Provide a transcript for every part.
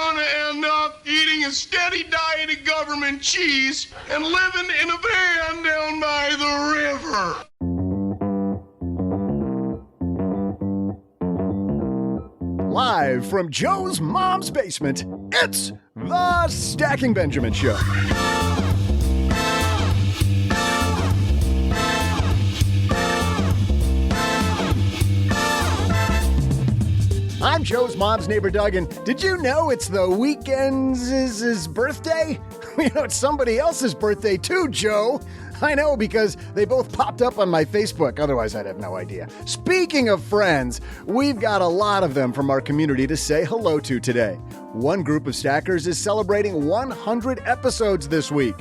gonna end up eating a steady diet of government cheese and living in a van down by the river. Live from Joe's mom's basement, it's the Stacking Benjamin Show. I'm Joe's mom's neighbor, Doug, and did you know it's the weekend's birthday? You know, it's somebody else's birthday too, Joe. I know, because they both popped up on my Facebook. Otherwise, I'd have no idea. Speaking of friends, we've got a lot of them from our community to say hello to today. One group of stackers is celebrating 100 episodes this week.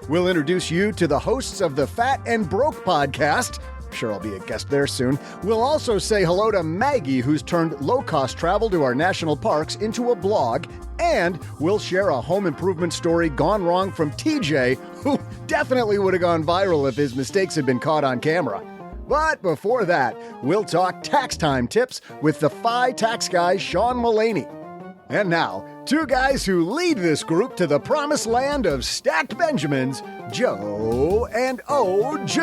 We'll introduce you to the hosts of the Fat and Broke podcast. Sure, I'll be a guest there soon. We'll also say hello to Maggie, who's turned low-cost travel to our national parks into a blog. And we'll share a home improvement story gone wrong from TJ, who definitely would have gone viral if his mistakes had been caught on camera. But before that, we'll talk tax time tips with the FI tax guy, Sean Mullaney. And now, two guys who lead this group to the promised land of stacked Benjamins, Joe and O-G.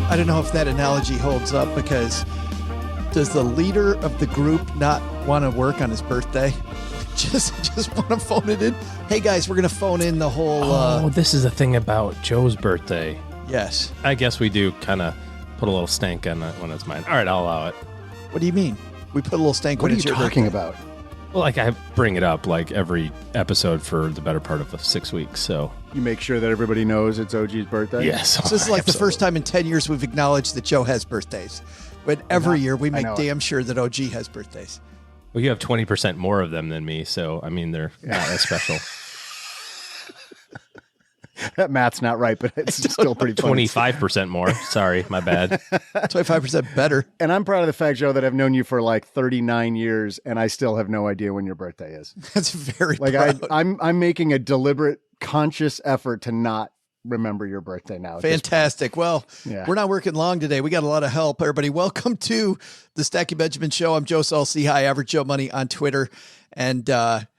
I don't know if that analogy holds up, because does the leader of the group not want to work on his birthday? Just want to phone it in? Hey guys, we're going to phone in the whole... this is a thing about Joe's birthday. Yes. I guess we do kind of put a little stank on it when it's mine. All right, I'll allow it. What do you mean? We put a little stank What when are it's you your talking birthday. about? Well, like I bring it up like every episode for the better part of the 6 weeks, so... You make sure that everybody knows it's OG's birthday? Yes. So this is like the first time in 10 years we've acknowledged that Joe has birthdays. But every year we make damn sure that OG has birthdays. Well, you have 20% more of them than me, so, I mean, they're not as special. That math's not right, but it's still pretty funny. 25% more. Sorry, my bad. 25% better. And I'm proud of the fact, Joe, that I've known you for like 39 years, and I still have no idea when your birthday is. That's very like proud. I'm making a deliberate, conscious effort to not remember your birthday now. Fantastic. Well, Yeah. We're not working long today. We got a lot of help. Everybody, welcome to the Stacking Benjamin Show. I'm Joe Salsi. Hi, Average Joe Money on Twitter. And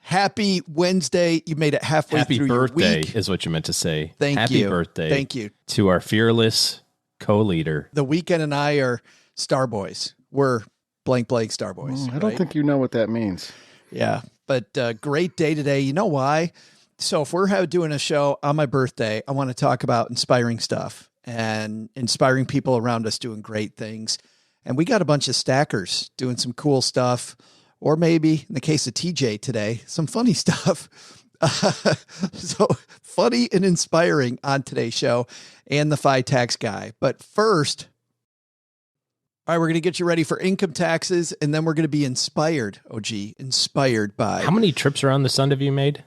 happy Wednesday. You made it halfway Happy through birthday your week. is what you meant to say. Thank Happy you. birthday. Thank you. To our fearless co-leader. The Weekend and I are star boys. We're blank star boys. I don't think you know what that means. Yeah, but great day today. You know why? So if we're doing a show on my birthday, I want to talk about inspiring stuff and inspiring people around us doing great things. And we got a bunch of stackers doing some cool stuff, or maybe in the case of TJ today, some funny stuff. So funny and inspiring on today's show, and the FI tax guy. But first, all right, we're going to get you ready for income taxes, and then we're going to be inspired, inspired by... How many trips around the sun have you made?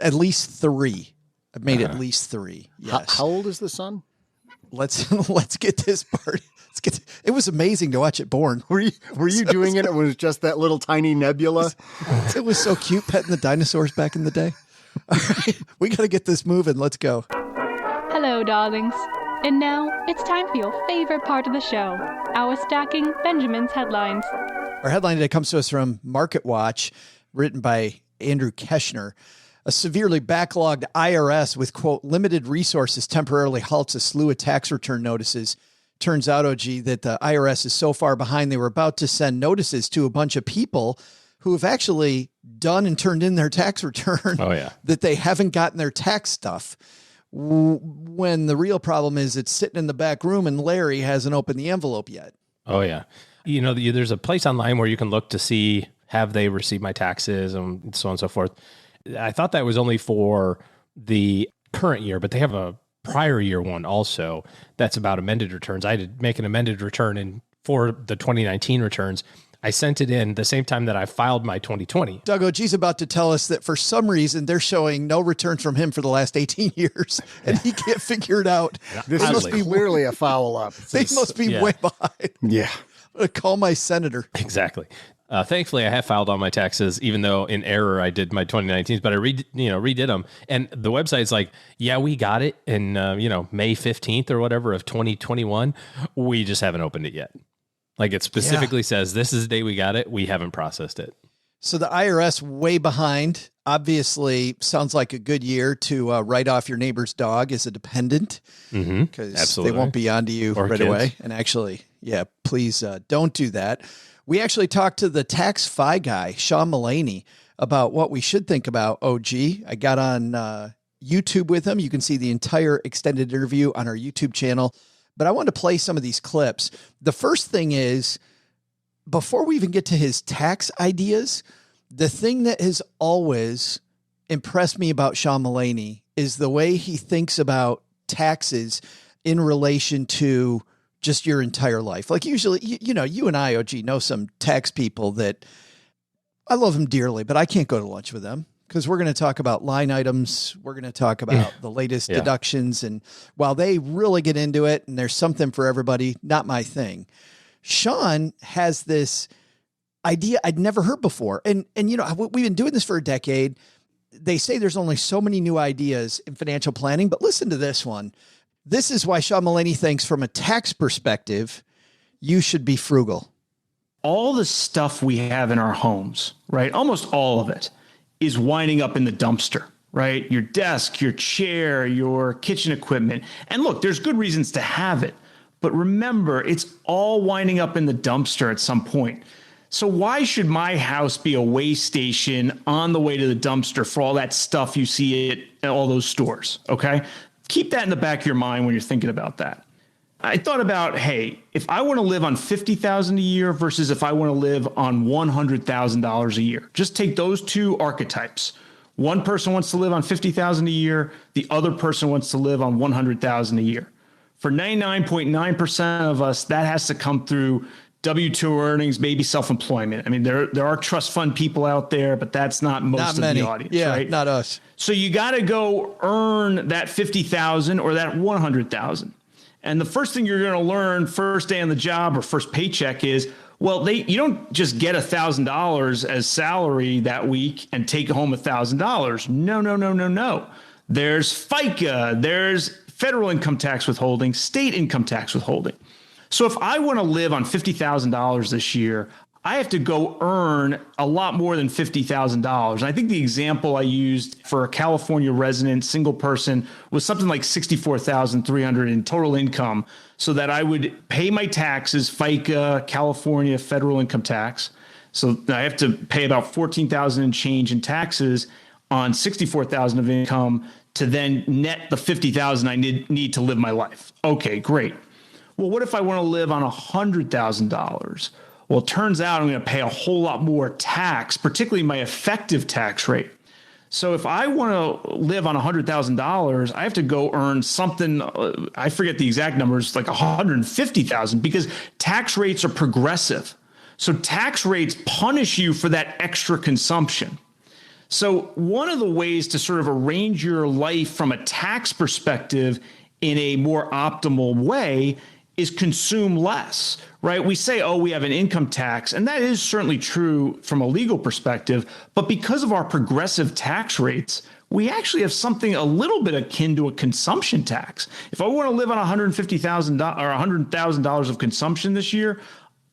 At least 3. I've made at least 3. Yes. How old is the son? Let's get this part. It was amazing to watch it born. Were you doing it? It was just that little tiny nebula. It was so cute petting the dinosaurs back in the day. All right, we got to get this moving. Let's go. Hello, darlings. And now it's time for your favorite part of the show, our Stacking Benjamin's headlines. Our headline today comes to us from Market Watch, written by Andrew Keschner. A severely backlogged IRS with, quote, limited resources temporarily halts a slew of tax return notices. Turns out, OG, that the IRS is so far behind, they were about to send notices to a bunch of people who have actually done and turned in their tax return. Oh, yeah. That they haven't gotten their tax stuff. When the real problem is it's sitting in the back room and Larry hasn't opened the envelope yet. Oh, yeah. You know, there's a place online where you can look to see, have they received my taxes and so on and so forth. I thought that was only for the current year, but they have a prior year one also that's about amended returns. I had to make an amended return for the 2019 returns. I sent it in the same time that I filed my 2020. Doug OG's about to tell us that for some reason they're showing no returns from him for the last 18 years, and he can't figure it out. This must be clearly a foul up. They must be way behind. Yeah. I'm going to call my senator. Exactly. Thankfully, I have filed all my taxes, even though in error I did my 2019s, but I redid them. And the website's like, yeah, we got it in May 15th or whatever of 2021. We just haven't opened it yet. Like it specifically says, this is the day we got it. We haven't processed it. So the IRS way behind. Obviously, sounds like a good year to write off your neighbor's dog as a dependent, because they won't be onto you right kids. away. And actually, please don't do that. We actually talked to the tax fi guy, Sean Mullaney, about what we should think about OG. I got on YouTube with him. You can see the entire extended interview on our YouTube channel. But I wanted to play some of these clips. The first thing is, before we even get to his tax ideas, the thing that has always impressed me about Sean Mullaney is the way he thinks about taxes in relation to just your entire life. Like usually, you and I, OG, know some tax people that I love them dearly, but I can't go to lunch with them because we're going to talk about line items. We're going to talk about the latest deductions. And while they really get into it and there's something for everybody, not my thing. Sean has this idea I'd never heard before. And we've been doing this for a decade. They say there's only so many new ideas in financial planning, but listen to this one. This is why Sean Mullaney thinks from a tax perspective, you should be frugal. All the stuff we have in our homes, right? Almost all of it is winding up in the dumpster, right? Your desk, your chair, your kitchen equipment. And look, there's good reasons to have it, but remember, it's all winding up in the dumpster at some point. So why should my house be a weigh station on the way to the dumpster for all that stuff you see at all those stores? Okay. Keep that in the back of your mind when you're thinking about that. I thought about, hey, if I want to live on $50,000 a year versus if I want to live on $100,000 a year, just take those two archetypes. One person wants to live on $50,000 a year. The other person wants to live on $100,000 a year. For 99.9% of us, that has to come through W-2 earnings, maybe self-employment. I mean, there are trust fund people out there, but that's not most of the audience, right? Not us. So you got to go earn that $50,000 or that $100,000. And the first thing you're going to learn first day on the job or first paycheck is, well, you don't just get $1,000 as salary that week and take home $1,000. No. There's FICA, there's federal income tax withholding, state income tax withholding. So if I want to live on $50,000 this year, I have to go earn a lot more than $50,000. And I think the example I used for a California resident, single person, was something like $64,300 in total income, so that I would pay my taxes, FICA, California federal income tax. So I have to pay about $14,000 and change in taxes on $64,000 of income to then net the $50,000 I need to live my life. Okay, great. Well, what if I want to live on $100,000? Well, it turns out I'm going to pay a whole lot more tax, particularly my effective tax rate. So if I want to live on $100,000, I have to go earn something, I forget the exact numbers, like $150,000, because tax rates are progressive. So tax rates punish you for that extra consumption. So one of the ways to sort of arrange your life from a tax perspective in a more optimal way is consume less, right? We say, oh, we have an income tax, and that is certainly true from a legal perspective, but because of our progressive tax rates, we actually have something a little bit akin to a consumption tax. If I want to live on $150,000 or $100,000 of consumption this year,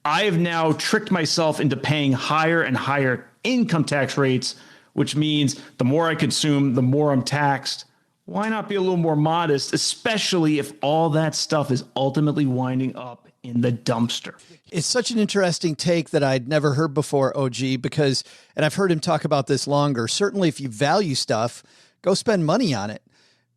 I have now tricked myself into paying higher and higher income tax rates, which means the more I consume, the more I'm taxed. Why not be a little more modest, especially if all that stuff is ultimately winding up in the dumpster? It's such an interesting take that I'd never heard before, OG, because, and I've heard him talk about this longer, certainly if you value stuff, go spend money on it.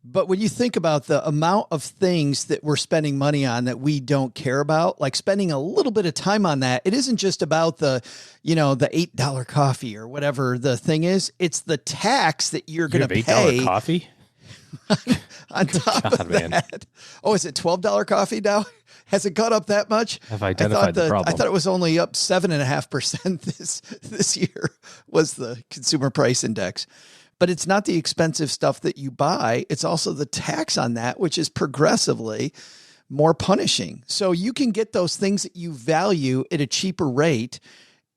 But when you think about the amount of things that we're spending money on that we don't care about, like spending a little bit of time on that, it isn't just about the $8 coffee or whatever the thing is. It's the tax that you're going to pay. $8 coffee? On top of that. Man. Oh, is it $12 coffee now? Has it gone up that much? I've identified the problem. I thought it was only up 7.5% this year was the consumer price index. But it's not the expensive stuff that you buy. It's also the tax on that, which is progressively more punishing. So you can get those things that you value at a cheaper rate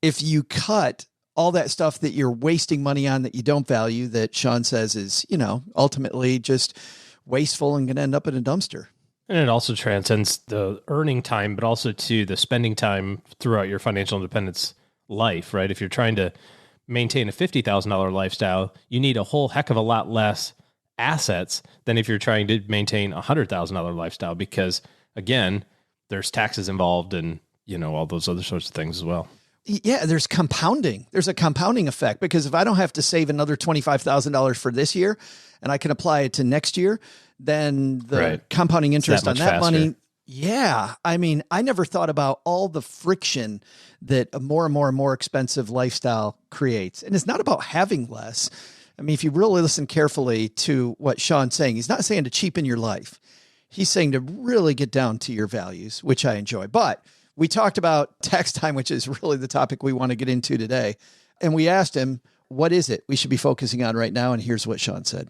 if you cut all that stuff that you're wasting money on that you don't value, that Sean says is, ultimately just wasteful and going to end up in a dumpster. And it also transcends the earning time, but also to the spending time throughout your financial independence life, right? If you're trying to maintain a $50,000 lifestyle, you need a whole heck of a lot less assets than if you're trying to maintain a $100,000 lifestyle, because again, there's taxes involved and, all those other sorts of things as well. Yeah, there's compounding. There's a compounding effect, because if I don't have to save another $25,000 for this year and I can apply it to next year, then the compounding interest on that money. Yeah. I mean, I never thought about all the friction that a more and more and more expensive lifestyle creates. And it's not about having less. I mean, if you really listen carefully to what Sean's saying, he's not saying to cheapen your life. He's saying to really get down to your values, which I enjoy. But we talked about tax time, which is really the topic we want to get into today. And we asked him, what is it we should be focusing on right now? And here's what Sean said.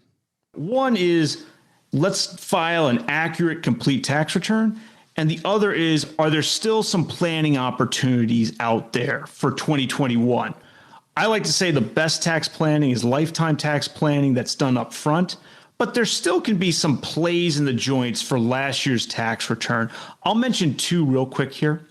One is, let's file an accurate, complete tax return. And the other is, are there still some planning opportunities out there for 2021? I like to say the best tax planning is lifetime tax planning that's done up front, but there still can be some plays in the joints for last year's tax return. I'll mention two real quick here,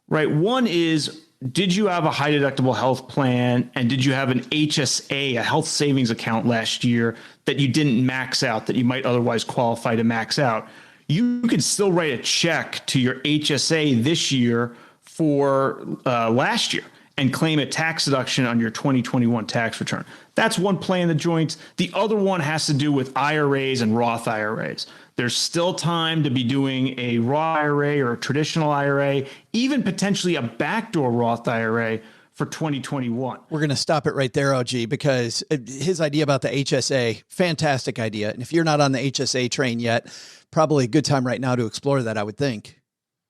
right? One is, did you have a high deductible health plan, and did you have an HSA, a health savings account last year that you didn't max out, that you might otherwise qualify to max out? You can still write a check to your HSA this year for last year and claim a tax deduction on your 2021 tax return. That's one play in the joints. The other one has to do with IRAs and Roth IRAs. There's still time to be doing a Roth IRA or a traditional IRA, even potentially a backdoor Roth IRA for 2021. We're going to stop it right there, OG, because his idea about the HSA, fantastic idea. And if you're not on the HSA train yet, probably a good time right now to explore that, I would think.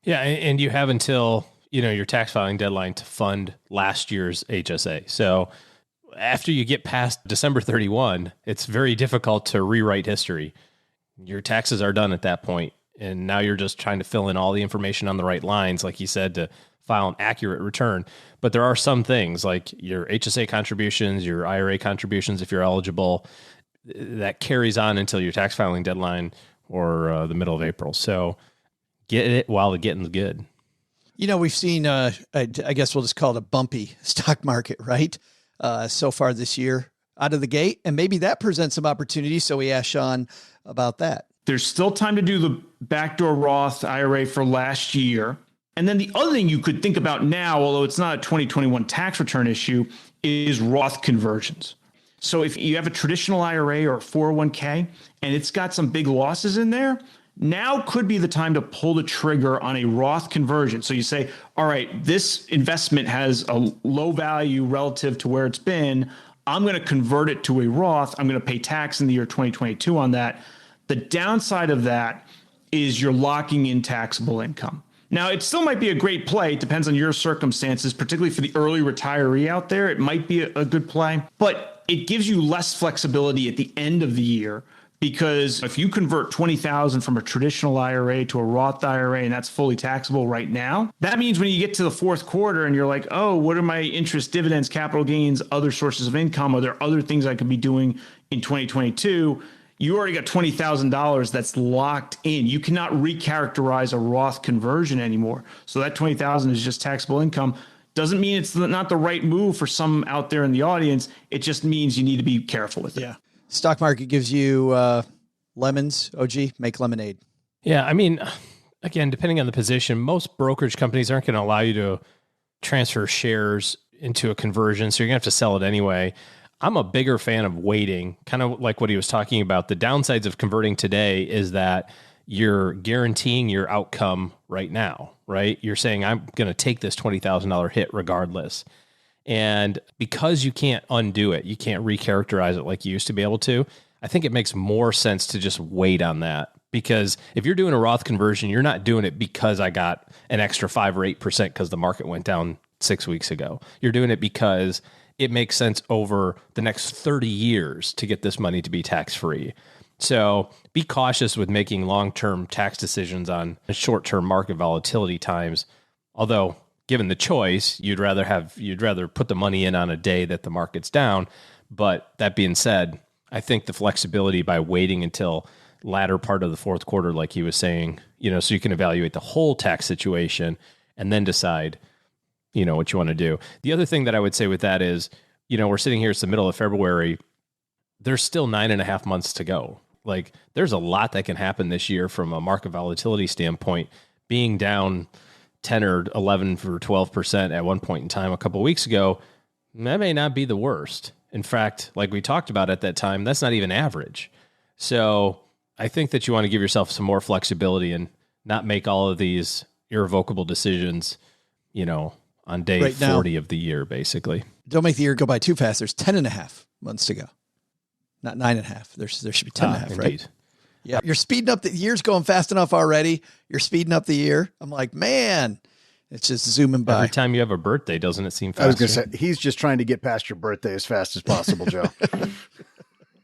Yeah, and you have until, your tax filing deadline to fund last year's HSA. So after you get past December 31, it's very difficult to rewrite history. Your taxes are done at that point, and now you're just trying to fill in all the information on the right lines, like you said, to file an accurate return. But there are some things like your HSA contributions, your IRA contributions, if you're eligible, that carries on until your tax filing deadline or the middle of April. So get it while the getting's good. We've seen, I guess we'll just call it a bumpy stock market, right? So far this year out of the gate, and maybe that presents some opportunities. So we asked Sean about that. There's still time to do the backdoor Roth IRA for last year. And then the other thing you could think about now, although it's not a 2021 tax return issue, is Roth conversions. So if you have a traditional IRA or a 401k and it's got some big losses in there, now could be the time to pull the trigger on a Roth conversion. So you say, all right, this investment has a low value relative to where it's been. I'm going to convert it to a Roth. I'm going to pay tax in the year 2022 on that. The downside of that is you're locking in taxable income. Now, it still might be a great play. It depends on your circumstances, particularly for the early retiree out there. It might be a good play, but it gives you less flexibility at the end of the year, because if you convert $20,000 from a traditional IRA to a Roth IRA, and that's fully taxable right now, that means when you get to the fourth quarter and you're like, oh, what are my interest, dividends, capital gains, other sources of income? Are there other things I could be doing in 2022? You already got $20,000 that's locked in. You cannot recharacterize a Roth conversion anymore. So that $20,000 is just taxable income. Doesn't mean it's not the right move for some out there in the audience. It just means you need to be careful with it. Yeah. Stock market gives you lemons, OG, make lemonade. Yeah. I mean, again, depending on the position, most brokerage companies aren't going to allow you to transfer shares into a conversion. So you're going to have to sell it anyway. I'm a bigger fan of waiting, kind of like what he was talking about. The downsides of converting today is that you're guaranteeing your outcome right now, right? You're saying, I'm going to take this $20,000 hit regardless. And because you can't undo it, you can't recharacterize it like you used to be able to, I think it makes more sense to just wait on that. Because if you're doing a Roth conversion, you're not doing it because I got an extra 5 or 8% because the market went down 6 weeks ago. You're doing it because it makes sense over the next 30 years to get this money to be tax-free. So be cautious with making long-term tax decisions on short-term market volatility times. Although, given the choice, you'd rather put the money in on a day that the market's down. But that being said, I think the flexibility by waiting until latter part of the fourth quarter, like he was saying, so you can evaluate the whole tax situation and then decide, what you want to do. The other thing that I would say with that is, we're sitting here, it's the middle of February. There's still 9.5 months to go. Like, there's a lot that can happen this year from a market volatility standpoint. Being down 10 or 11 or 12% at one point in time a couple of weeks ago, that may not be the worst. In fact, like we talked about at that time, that's not even average. So I think that you want to give yourself some more flexibility and not make all of these irrevocable decisions, on day Right now. 40 of the year, basically. Don't make the year go by too fast. There's 10.5 months to go. Not 9.5. There should be 10.5, right? Indeed. Yeah. You're speeding up. The year's going fast enough already. You're speeding up the year. I'm like, man, it's just zooming by. Every time you have a birthday, doesn't it seem faster? I was going to say, he's just trying to get past your birthday as fast as possible, Joe.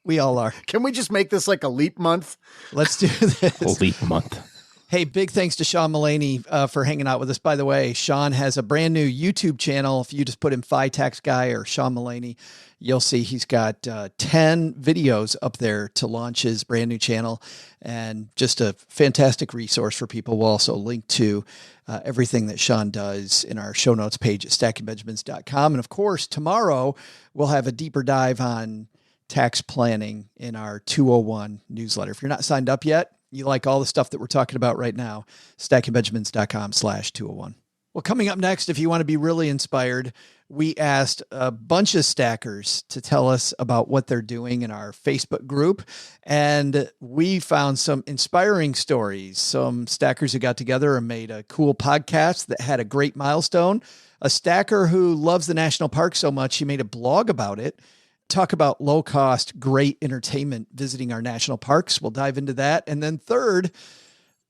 We all are. Can we just make this like a leap month? Let's do this. A leap month. Hey, big thanks to Sean Mullaney for hanging out with us. By the way, Sean has a brand new YouTube channel. If you just put in Fi Tax Guy or Sean Mullaney, you'll see he's got 10 videos up there to launch his brand new channel, and just a fantastic resource for people. We'll also link to everything that Sean does in our show notes page at stackingbenjamins.com. And of course, tomorrow we'll have a deeper dive on tax planning in our 201 newsletter. If you're not signed up yet, you like all the stuff that we're talking about right now, stackingbenjamins.com/201. Well, coming up next, if you want to be really inspired, we asked a bunch of stackers to tell us about what they're doing in our Facebook group. And we found some inspiring stories. Some stackers who got together and made a cool podcast that had a great milestone. A stacker who loves the national park so much, he made a blog about it. Talk about low-cost, great entertainment visiting our national parks. We'll dive into that. And then third,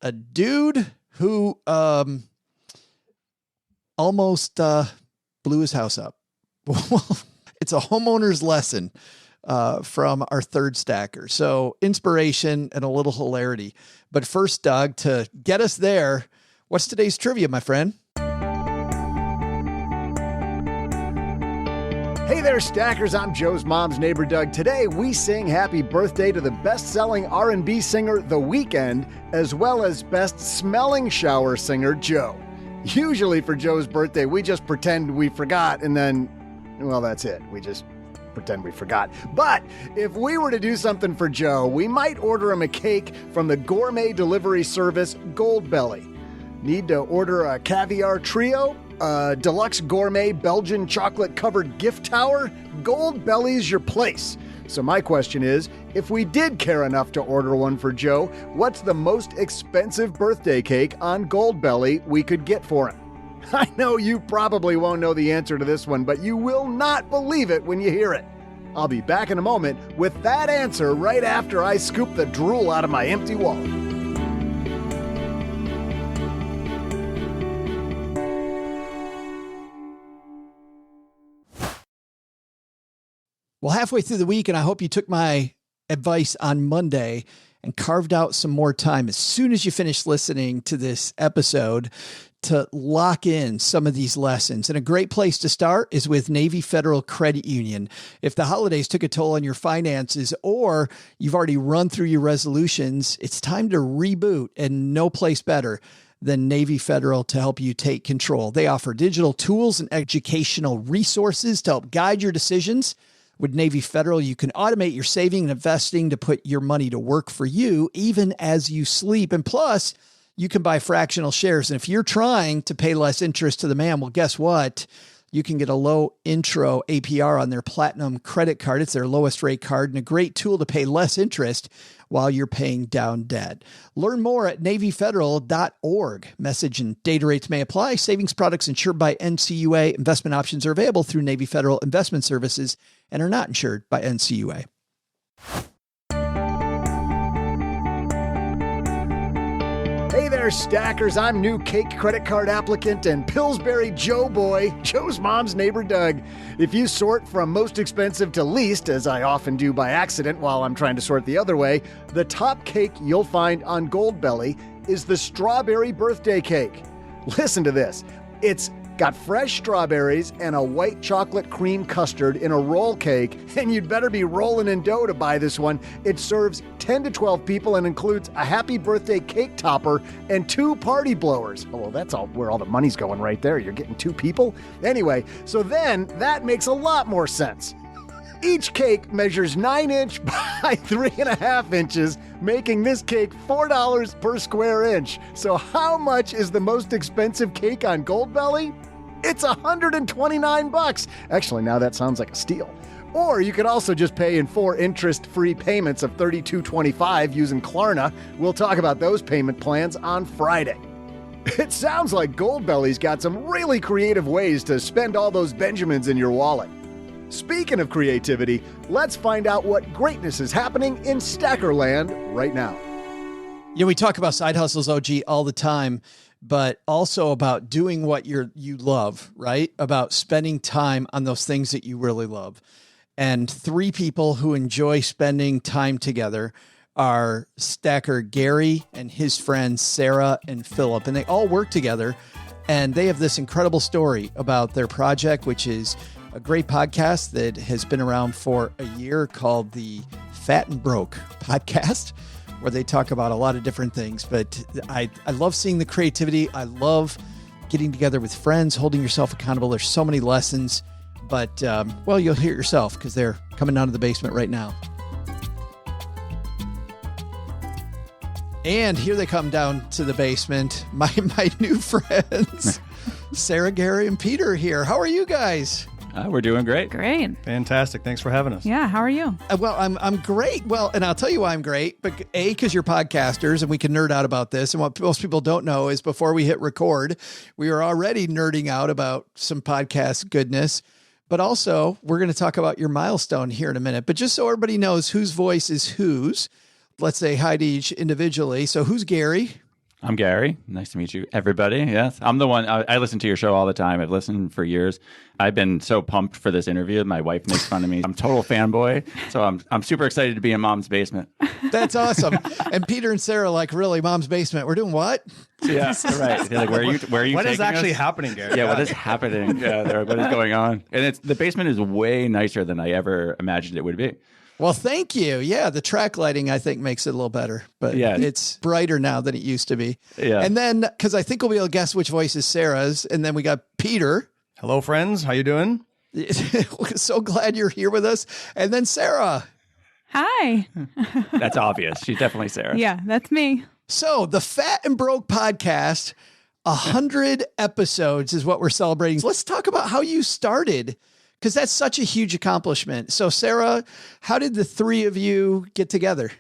a dude who almost blew his house up. It's a homeowner's lesson from our third stacker. So inspiration and a little hilarity. But first, Doug, to get us there, what's today's trivia, my friend? Hey there, stackers. I'm Joe's mom's neighbor, Doug. Today, we sing happy birthday to the best-selling R&B singer, The Weeknd, as well as best-smelling shower singer, Joe. Usually for Joe's birthday, we just pretend we forgot, and then, well, that's it. We just pretend we forgot. But if we were to do something for Joe, we might order him a cake from the gourmet delivery service Goldbelly. Need to order a caviar trio? Deluxe gourmet Belgian chocolate-covered gift tower? Goldbelly's your place. So my question is, if we did care enough to order one for Joe, what's the most expensive birthday cake on Goldbelly we could get for him? I know you probably won't know the answer to this one, but you will not believe it when you hear it. I'll be back in a moment with that answer right after I scoop the drool out of my empty wallet. Well, halfway through the week, and I hope you took my advice on Monday and carved out some more time as soon as you finish listening to this episode to lock in some of these lessons. And a great place to start is with Navy Federal Credit Union. If the holidays took a toll on your finances or you've already run through your resolutions, it's time to reboot, and no place better than Navy Federal to help you take control. They offer digital tools and educational resources to help guide your decisions. With Navy Federal, you can automate your saving and investing to put your money to work for you, even as you sleep. And plus, you can buy fractional shares. And if you're trying to pay less interest to the man, well, guess what? You can get a low intro APR on their Platinum credit card. It's their lowest rate card and a great tool to pay less interest while you're paying down debt. Learn more at NavyFederal.org. Message and data rates may apply. Savings products insured by NCUA. Investment options are available through Navy Federal Investment Services and are not insured by NCUA. Hey there, stackers. I'm new cake credit card applicant and Pillsbury Joe boy, Joe's mom's neighbor, Doug. If you sort from most expensive to least, as I often do by accident while I'm trying to sort the other way, the top cake you'll find on Goldbelly is the strawberry birthday cake. Listen to this. It's Got fresh strawberries and a white chocolate cream custard in a roll cake, and you'd better be rolling in dough to buy this one. It serves 10 to 12 people and includes a happy birthday cake topper and 2 party blowers. Oh, well, that's all where all the money's going right there. You're getting 2 people? Anyway, so then that makes a lot more sense. Each cake measures 9-inch by 3.5 inches, making this cake $4 per square inch. So how much is the most expensive cake on Goldbelly? It's $129. Actually, now that sounds like a steal. Or you could also just pay in 4 interest-free payments of $32.25 using Klarna. We'll talk about those payment plans on Friday. It sounds like Goldbelly's got some really creative ways to spend all those Benjamins in your wallet. Speaking of creativity, let's find out what greatness is happening in Stackerland right now. Yeah, we talk about side hustles, OG, all the time, but also about doing what you love, right? About spending time on those things that you really love. And 3 people who enjoy spending time together are Stacker Gary and his friends Sarah and Philip, and they all work together, and they have this incredible story about their project, which is a great podcast that has been around for a year called the Fat and Broke podcast, where they talk about a lot of different things. But I love seeing the creativity. I love getting together with friends, holding yourself accountable. There's so many lessons, but well, you'll hear it yourself because they're coming down to the basement right now. And here they come down to the basement. My new friends, Sarah, Gary, and Peter are here. How are you guys? We're doing great. Great. Fantastic. Thanks for having us. Yeah. How are you? Well, I'm great. Well, and I'll tell you why I'm great. But A, because you're podcasters and we can nerd out about this. And what most people don't know is before we hit record, we were already nerding out about some podcast goodness. But also, we're going to talk about your milestone here in a minute. But just so everybody knows whose voice is whose, let's say hi to each individually. So who's Gary? I'm Gary. Nice to meet you, everybody. Yes, I'm the one. I listen to your show all the time. I've listened for years. I've been so pumped for this interview. My wife makes fun of me. I'm a total fanboy. So I'm super excited to be in Mom's basement. That's awesome. And Peter and Sarah, like, really, Mom's basement. We're doing what? Yeah, right. They're like, where are you What is taking actually us? happening, Gary? Yeah, what is happening? Yeah, what is going on? And the basement is way nicer than I ever imagined it would be. Well, thank you. Yeah, the track lighting, I think, makes it a little better. But yeah, it's brighter now than it used to be. Yeah. And then, because I think we'll be able to guess which voice is Sarah's. And then we got Peter. Hello, friends. How you doing? So glad you're here with us. And then Sarah. Hi. That's obvious. She's definitely Sarah. Yeah, that's me. So the Fat and Broke podcast, 100 episodes is what we're celebrating. Let's talk about how you started, because that's such a huge accomplishment. So Sarah, how did the 3 of you get together?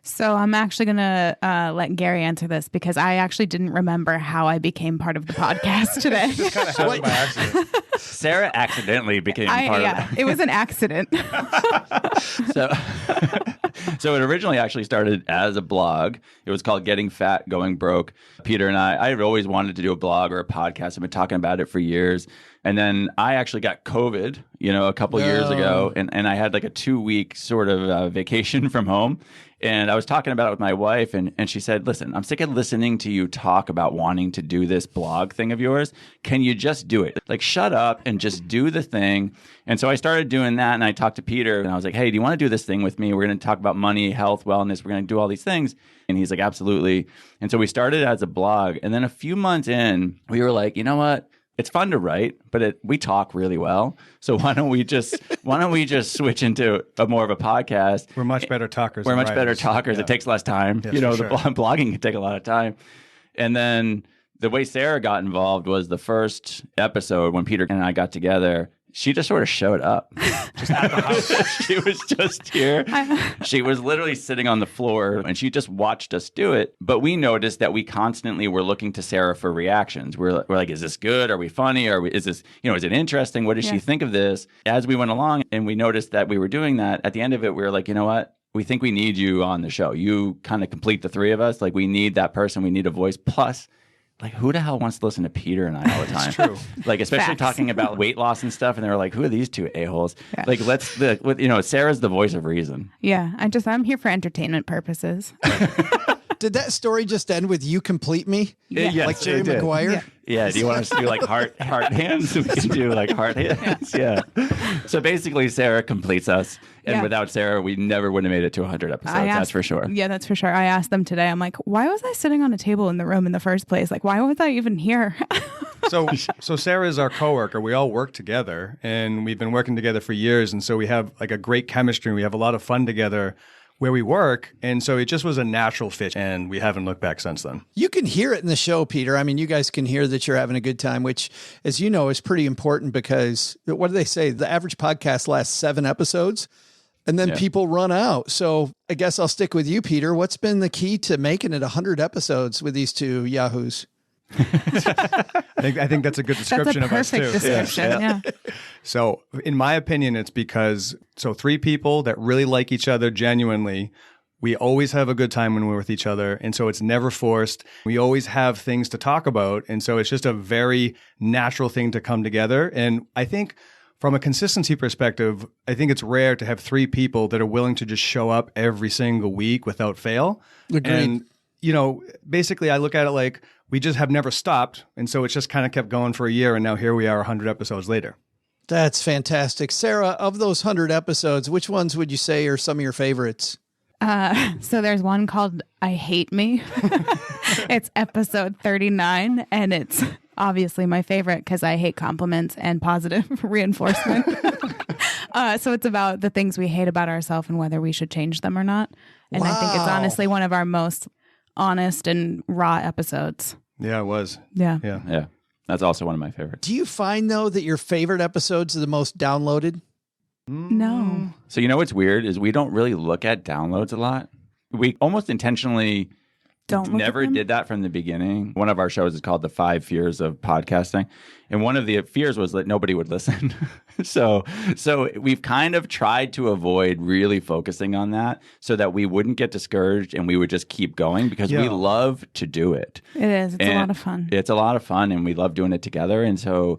So I'm actually going to let Gary answer this because I actually didn't remember how I became part of the podcast today. Just kind of happened by accident. Sarah accidentally became part of it. It was an accident. So it originally actually started as a blog. It was called Getting Fat, Going Broke. Peter and I've always wanted to do a blog or a podcast. I've been talking about it for years. And then I actually got COVID, a couple years ago. And I had like a 2-week sort of vacation from home. And I was talking about it with my wife, and she said, listen, I'm sick of listening to you talk about wanting to do this blog thing of yours. Can you just do it? Like, shut up and just do the thing. And so I started doing that, and I talked to Peter, and I was like, hey, do you want to do this thing with me? We're going to talk about money, health, wellness. We're going to do all these things. And he's like, absolutely. And so we started as a blog. And then a few months in, we were like, you know what? It's fun to write, but we talk really well. So why don't we just switch into more of a podcast? We're much better talkers. We're much better talkers. Yeah. It takes less time. Yes, Blogging can take a lot of time. And then the way Sarah got involved was the first episode when Peter and I got together. She just sort of showed up. Just at the house. She was just here. She was literally sitting on the floor, and she just watched us do it. But we noticed that we constantly were looking to Sarah for reactions. We're like, is this good? Are we funny? Is this, is it interesting? What does she think of this? As we went along, and we noticed that we were doing that, at the end of it, we were like, you know what? We think we need you on the show. You kind of complete the 3 of us. Like, we need that person. We need a voice. Plus, like, who the hell wants to listen to Peter and I all the time? It's true. Like, especially Facts. talking about weight loss and stuff. And they were like, who are these 2 a-holes? Yeah. Like, Sarah's the voice of reason. Yeah, I'm here for entertainment purposes. Did that story just end with you complete me? Yes, like Jerry it did. Maguire? Yeah. Do you want us to do like heart hands? We can do like heart hands. Yeah. So basically, Sarah completes us. And without Sarah, we never would have made it to 100 episodes. That's for sure. Yeah, that's for sure. I asked them today. I'm like, why was I sitting on a table in the room in the first place? Like, why was I even here? So Sarah is our coworker. We all work together, and we've been working together for years. And so we have like a great chemistry. We have a lot of fun together where we work. And so it just was a natural fit, and we haven't looked back since then. You can hear it in the show, Peter. I mean, you guys can hear that you're having a good time, which, as you know, is pretty important because what do they say? The average podcast lasts 7 episodes. And then people run out. So I guess I'll stick with you, Peter. What's been the key to making it 100 episodes with these two yahoos? I think that's a good description of us too. That's a perfect description, yeah. So in my opinion, it's because 3 people that really like each other genuinely. We always have a good time when we're with each other. And so it's never forced. We always have things to talk about. And so it's just a very natural thing to come together. And I think from a consistency perspective, I think it's rare to have 3 people that are willing to just show up every single week without fail. Agreed. And, basically I look at it like we just have never stopped. And so it's just kind of kept going for a year. And now here we are 100 episodes later. That's fantastic. Sarah, of those 100 episodes, which ones would you say are some of your favorites? So there's one called I Hate Me. It's episode 39, and it's obviously my favorite because I hate compliments and positive reinforcement. So it's about the things we hate about ourselves and whether we should change them or not. And I think it's honestly one of our most honest and raw episodes. Yeah, it was. Yeah. Yeah. That's also one of my favorites. Do you find, though, that your favorite episodes are the most downloaded? No. So what's weird is we don't really look at downloads a lot. We almost intentionally never did that from the beginning. One of our shows is called The 5 Fears of Podcasting. And one of the fears was that nobody would listen. So we've kind of tried to avoid really focusing on that so that we wouldn't get discouraged and we would just keep going because we love to do it. It is. It's a lot of fun. It's a lot of fun and we love doing it together. And so,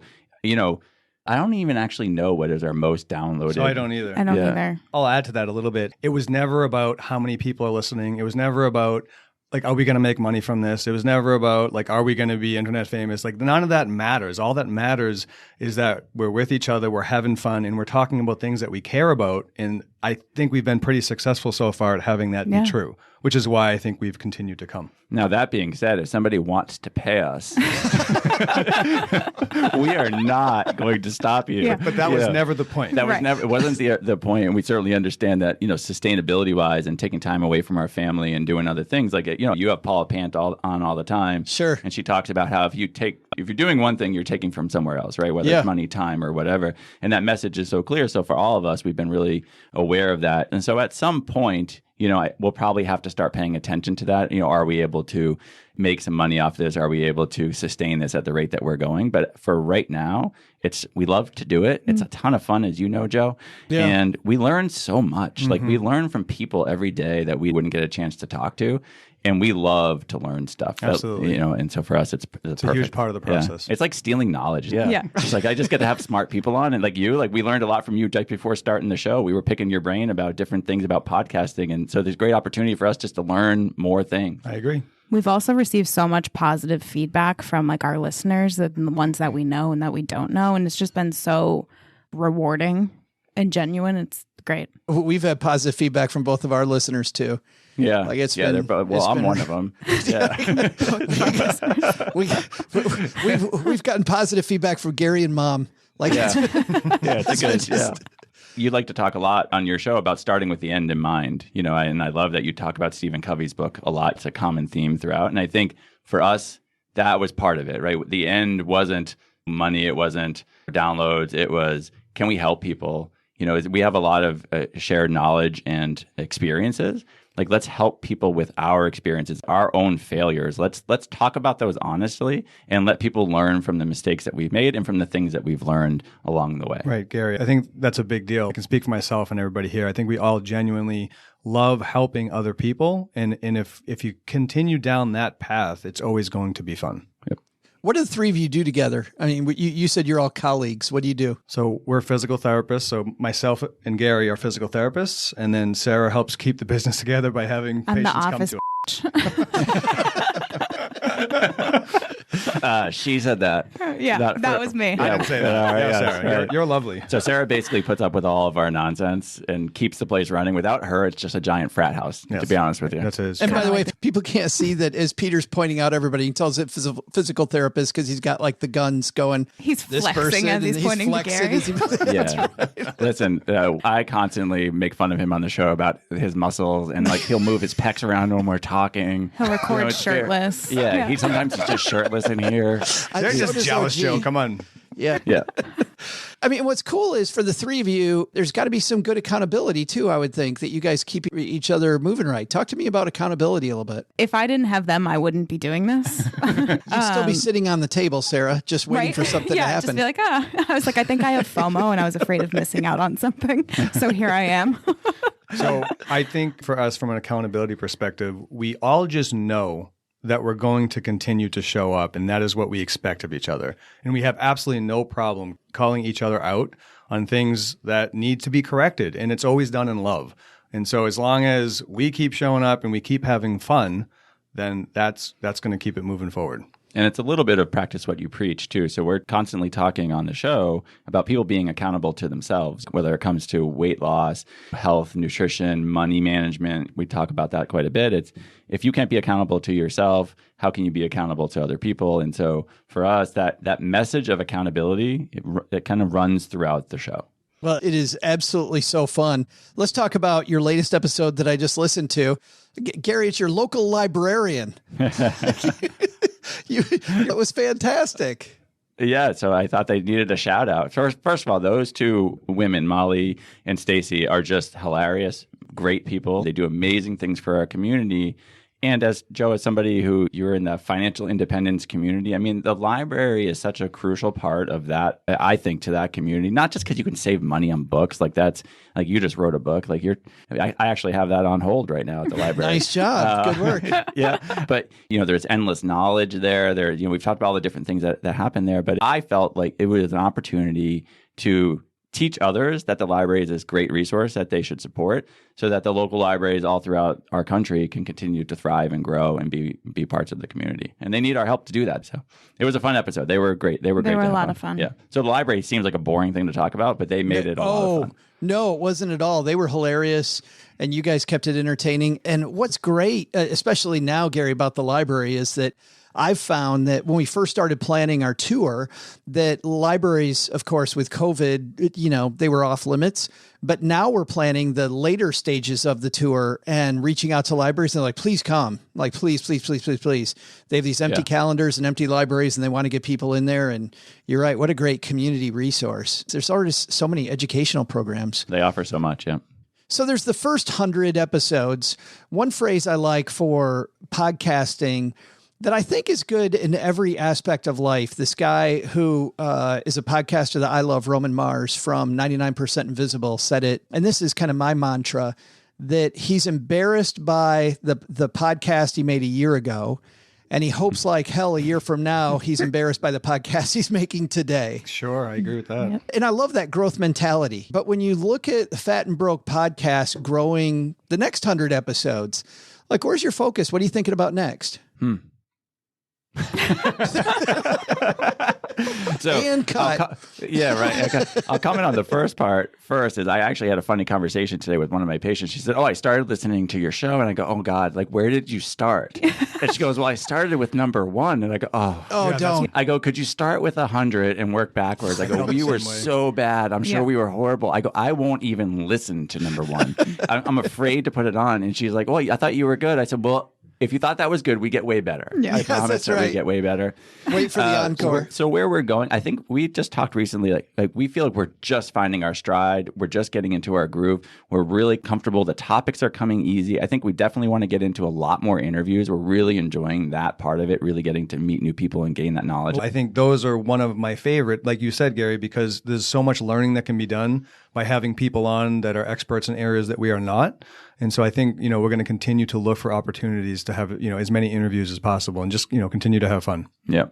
I don't even actually know what is our most downloaded. So I don't either. I don't either. I'll add to that a little bit. It was never about how many people are listening. It was never about like, are we going to make money from this? It was never about like, are we going to be internet famous? Like none of that matters. All that matters is that we're with each other, we're having fun, and we're talking about things that we care about. And I think we've been pretty successful so far at having that be true, which is why I think we've continued to come. Now, that being said, if somebody wants to pay us, we are not going to stop you. Yeah. But that was never the point. That was never, it wasn't the point. And we certainly understand that, sustainability wise and taking time away from our family and doing other things like, you have Paula Pant on all the time. Sure. And she talks about how if you're doing one thing, you're taking from somewhere else, right? Whether it's money, time, or whatever. And that message is so clear. So for all of us, we've been really aware of that. And so at some point, we'll probably have to start paying attention to that. Are we able to make some money off this? Are we able to sustain this at the rate that we're going? But for right now, we love to do it. It's a ton of fun, as you know, Joe. Yeah. And we learn so much. Like we learn from people every day that we wouldn't get a chance to talk to. And we love to learn stuff. Absolutely. And so for us, it's a huge part of the process. Yeah. It's like stealing knowledge. Yeah. It's like I just get to have smart people on. And like we learned a lot from you just before starting the show. We were picking your brain about different things about podcasting. And so there's great opportunity for us just to learn more things. I agree. We've also received so much positive feedback from like our listeners and the ones that we know and that we don't know. And it's just been so rewarding and genuine. It's great. We've had positive feedback from both of our listeners too. Yeah, like it's been. I'm one of them. Yeah, we've gotten positive feedback from Gary and Mom. Like, it's good. Yeah, you like to talk a lot on your show about starting with the end in mind. And I love that you talk about Stephen Covey's book a lot. It's a common theme throughout, and I think for us that was part of it. Right, the end wasn't money, it wasn't downloads, it was can we help people. We have a lot of shared knowledge and experiences. Like, let's help people with our experiences, our own failures. Let's talk about those honestly and let people learn from the mistakes that we've made and from the things that we've learned along the way. Right, Gary. I think that's a big deal. I can speak for myself and everybody here. I think we all genuinely love helping other people. And if you continue down that path, it's always going to be fun. Yep. What do the three of you do together? I mean, you said you're all colleagues. What do you do? So we're physical therapists. So myself and Gary are physical therapists. And then Sarah helps keep the business together by having patients come to She said that. Yeah, that was me. I didn't say that. Yeah, Sarah, you're lovely. So Sarah basically puts up with all of our nonsense and keeps the place running. Without her, it's just a giant frat house, to be honest with you. That's his. And by the way, people can't see that as Peter's pointing out everybody, he tells it physical therapist because he's got like the guns going. He's this flexing person, as he's pointing to flexing Gary. as he- Yeah. Listen, I constantly make fun of him on the show about his muscles and like he'll move his pecs around when we're talking. He'll record it's fair. shirtless. Yeah, he sometimes is just shirtless in here. They're so just does jealous, OG. Joe. Come on. Yeah. Yeah. I mean, what's cool is for the three of you, there's got to be some good accountability too, I would think, that you guys keep each other moving right. Talk to me about accountability a little bit. If I didn't have them, I wouldn't be doing this. You'd still be sitting on the table, Sarah, just waiting Right? for something yeah, to happen. just be like, I was like, I think I have FOMO and I was afraid of missing out on something. So here I am. So I think for us, from an accountability perspective, we all just know that we're going to continue to show up, and that is what we expect of each other. And we have absolutely no problem calling each other out on things that need to be corrected, and it's always done in love. And so as long as we keep showing up and we keep having fun, then that's going to keep it moving forward. And it's a little bit of practice what you preach, too. So we're constantly talking on the show about people being accountable to themselves, whether it comes to weight loss, health, nutrition, money management. We talk about that quite a bit. It's if you can't be accountable to yourself, how can you be accountable to other people? And so for us, that message of accountability, it kind of runs throughout the show. Well, it is absolutely so fun. Let's talk about your latest episode that I just listened to. Gary, it's your local librarian. It was fantastic. Yeah, so I thought they needed a shout out. First of all, those two women, Molly and Stacy, are just hilarious, great people. They do amazing things for our community. And as Joe, as somebody who you're in the financial independence community, I mean, the library is such a crucial part of that, I think, to that community, not just because you can save money on books. Like that's like you just wrote a book. Like I actually have that on hold right now at the library. Nice job. Good work. Yeah. But, there's endless knowledge there. We've talked about all the different things that happen there. But I felt like it was an opportunity to teach others that the library is this great resource that they should support so that the local libraries all throughout our country can continue to thrive and grow and be parts of the community. And they need our help to do that. So it was a fun episode. They were great. They were great. They were a lot of fun. Yeah. So the library seems like a boring thing to talk about, but they made it a lot of fun. No, it wasn't at all. They were hilarious, and you guys kept it entertaining. And what's great, especially now, Gary, about the library is that I've found that when we first started planning our tour, that libraries, of course, with COVID, they were off limits. But now we're planning the later stages of the tour and reaching out to libraries. And they're like, please come. Like, please, please, please, please, please. They have these empty calendars and empty libraries, and they want to get people in there. And you're right. What a great community resource. There's already so many educational programs. They offer so much, yeah. So there's the first 100 episodes. One phrase I like for podcasting that I think is good in every aspect of life. This guy who is a podcaster that I love, Roman Mars from 99% Invisible, said it. And this is kind of my mantra, that he's embarrassed by the podcast he made a year ago. And he hopes like hell a year from now, he's embarrassed by the podcast he's making today. Sure, I agree with that. Yep. And I love that growth mentality. But when you look at the Fat and Broke podcast growing the next 100 episodes, like, where's your focus? What are you thinking about next? So, And cut. I'll comment on the first part first. Is I actually had a funny conversation today with one of my patients. She said, I started listening to your show. And I go, oh God, like, where did you start? And she goes, well, I started with number 1. And I go, don't. I go, could you start with 100 and work backwards? I go, we were so bad. I'm sure we were horrible. I go, I won't even listen to number 1. I'm afraid to put it on. And she's like, well, I thought you were good. I said, well, if you thought that was good, we get way better. Yeah. I Yes, promise that's that right. we get way better. Wait for the encore. So where we're going, I think we just talked recently, like we feel like we're just finding our stride. We're just getting into our groove. We're really comfortable. The topics are coming easy. I think we definitely want to get into a lot more interviews. We're really enjoying that part of it, really getting to meet new people and gain that knowledge. I think those are one of my favorite, like you said, Gary, because there's so much learning that can be done by having people on that are experts in areas that we are not. And so I think, we're going to continue to look for opportunities to have, as many interviews as possible and just, continue to have fun. Yeah.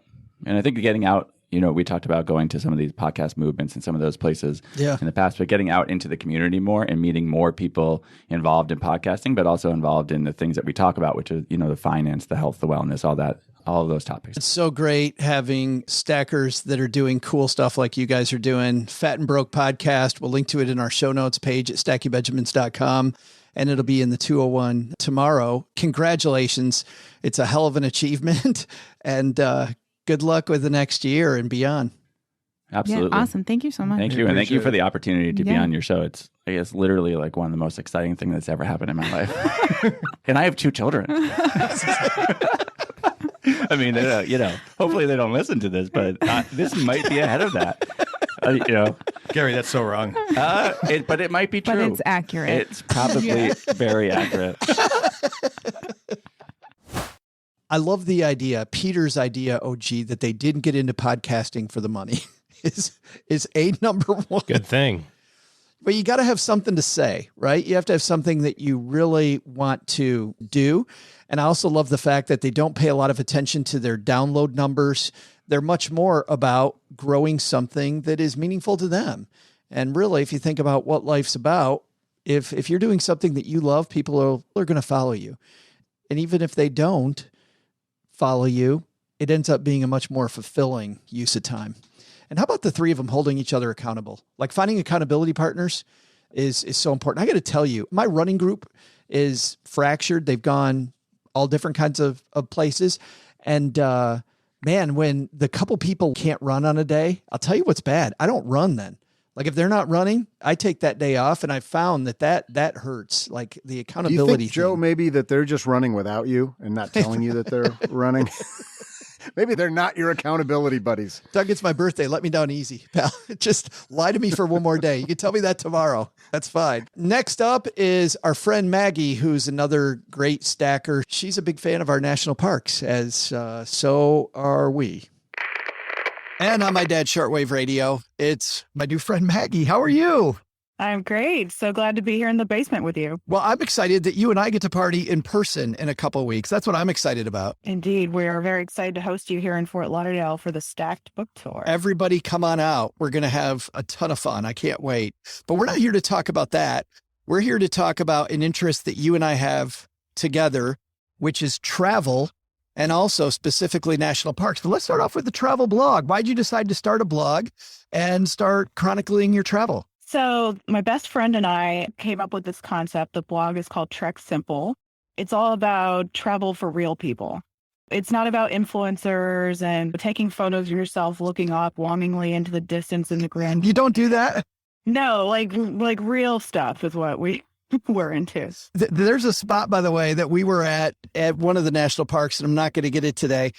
And I think getting out, we talked about going to some of these podcast movements and some of those places in the past, but getting out into the community more and meeting more people involved in podcasting, but also involved in the things that we talk about, which is, the finance, the health, the wellness, all that all of those topics. It's so great having stackers that are doing cool stuff like you guys are doing. Fat and Broke podcast. We'll link to it in our show notes page at stackingbenjamins.com. And it'll be in the 201 tomorrow. Congratulations. It's a hell of an achievement. And good luck with the next year and beyond. Absolutely. Yeah, awesome. Thank you so much. Thank you. And thank you for the opportunity to be on your show. It's, I guess, literally like one of the most exciting things that's ever happened in my life. And I have 2 children. I mean, hopefully they don't listen to this, but this might be ahead of that. Gary, that's so wrong. But it might be true. But it's accurate. It's probably very accurate. I love the idea, Peter's idea, OG, that they didn't get into podcasting for the money is a number one. Good thing. But you got to have something to say, right? You have to have something that you really want to do. And I also love the fact that they don't pay a lot of attention to their download numbers. They're much more about growing something that is meaningful to them. And really, if you think about what life's about, if you're doing something that you love, people are going to follow you. And even if they don't follow you, it ends up being a much more fulfilling use of time. And how about the 3 of them holding each other accountable? Like finding accountability partners is so important. I got to tell you, my running group is fractured. They've gone all different kinds of places. And man, when the couple people can't run on a day, I'll tell you what's bad. I don't run then. Like if they're not running, I take that day off, and I found that hurts. Like the accountability. Do you think, Joe, maybe that they're just running without you and not telling you that they're running? Maybe they're not your accountability buddies. Doug, it's my birthday. Let me down easy, pal. Just lie to me for one more day. You can tell me that tomorrow. That's fine. Next up is our friend Maggie, who's another great stacker. She's a big fan of our national parks, as so are we. And on my dad's shortwave radio, it's my new friend Maggie. How are you? I'm great. So glad to be here in the basement with you. Well, I'm excited that you and I get to party in person in a couple of weeks. That's what I'm excited about. Indeed. We are very excited to host you here in Fort Lauderdale for the Stacked Book Tour. Everybody come on out. We're going to have a ton of fun. I can't wait. But we're not here to talk about that. We're here to talk about an interest that you and I have together, which is travel and also specifically national parks. But let's start off with the travel blog. Why'd you decide to start a blog and start chronicling your travel? So my best friend and I came up with this concept. The blog is called Trek Simple. It's all about travel for real people. It's not about influencers and taking photos of yourself looking up longingly into the distance in the grand. You don't do that? No, like real stuff is what we're into. There's a spot, by the way, that we were at one of the national parks, and I'm not going to get it today.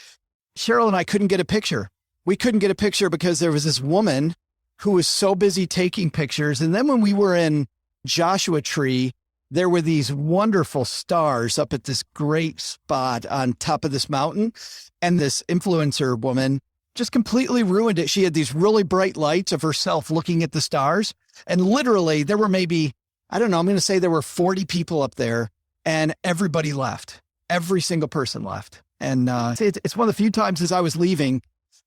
Cheryl and I couldn't get a picture. We couldn't get a picture because there was this woman who was so busy taking pictures. And then when we were in Joshua Tree, there were these wonderful stars up at this great spot on top of this mountain. And this influencer woman just completely ruined it. She had these really bright lights of herself looking at the stars. And literally there were maybe, I don't know, I'm going to say there were 40 people up there, and everybody left. Every single person left. And it's one of the few times as I was leaving,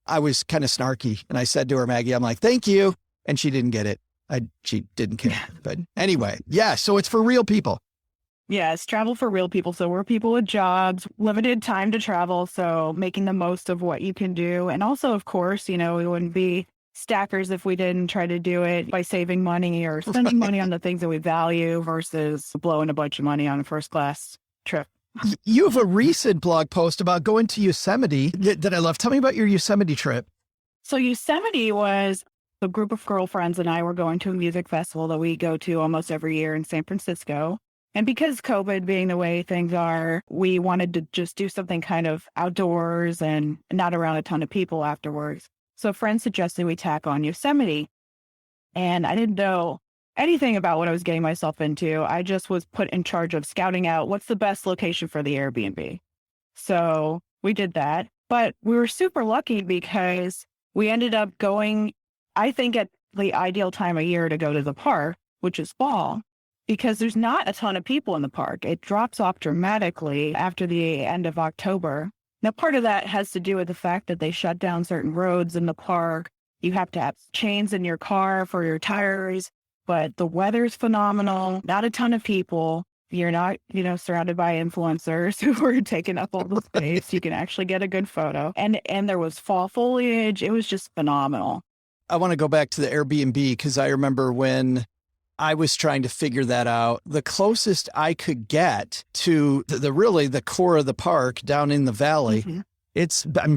I was kind of snarky, and I said to her, Maggie, I'm like, thank you. And she didn't get it. She didn't care. But anyway, yeah. So it's for real people. Yeah, it's travel for real people. So we're people with jobs, limited time to travel. So making the most of what you can do. And also, of course, we wouldn't be stackers if we didn't try to do it by saving money or spending money on the things that we value versus blowing a bunch of money on a first class trip. You have a recent blog post about going to Yosemite that I love. Tell me about your Yosemite trip. So Yosemite was a group of girlfriends and I were going to a music festival that we go to almost every year in San Francisco. And because COVID being the way things are, we wanted to just do something kind of outdoors and not around a ton of people afterwards. So friends suggested we tack on Yosemite. And I didn't know anything about what I was getting myself into. I just was put in charge of scouting out what's the best location for the Airbnb. So we did that, but we were super lucky because we ended up going, I think, at the ideal time of year to go to the park, which is fall, because there's not a ton of people in the park. It drops off dramatically after the end of October. Now, part of that has to do with the fact that they shut down certain roads in the park. You have to have chains in your car for your tires. But the weather's phenomenal, not a ton of people. You're not, surrounded by influencers who are taking up all the space. You can actually get a good photo. And there was fall foliage. It was just phenomenal. I want to go back to the Airbnb because I remember when I was trying to figure that out. The closest I could get to the core of the park down in the valley,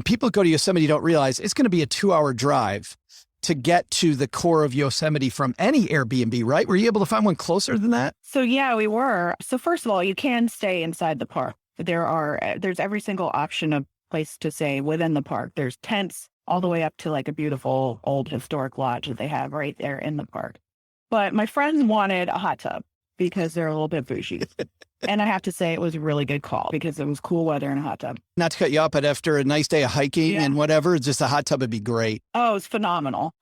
people go to Yosemite, don't realize it's going to be a 2-hour drive to get to the core of Yosemite from any Airbnb, right? Were you able to find one closer than that? So yeah, we were. So first of all, you can stay inside the park. There's every single option of place to stay within the park. There's tents all the way up to like a beautiful old historic lodge that they have right there in the park. But my friends wanted a hot tub because they're a little bit bougie. And I have to say it was a really good call because it was cool weather and a hot tub. Not to cut you off, but after a nice day of hiking and whatever, just a hot tub would be great. Oh, it's phenomenal.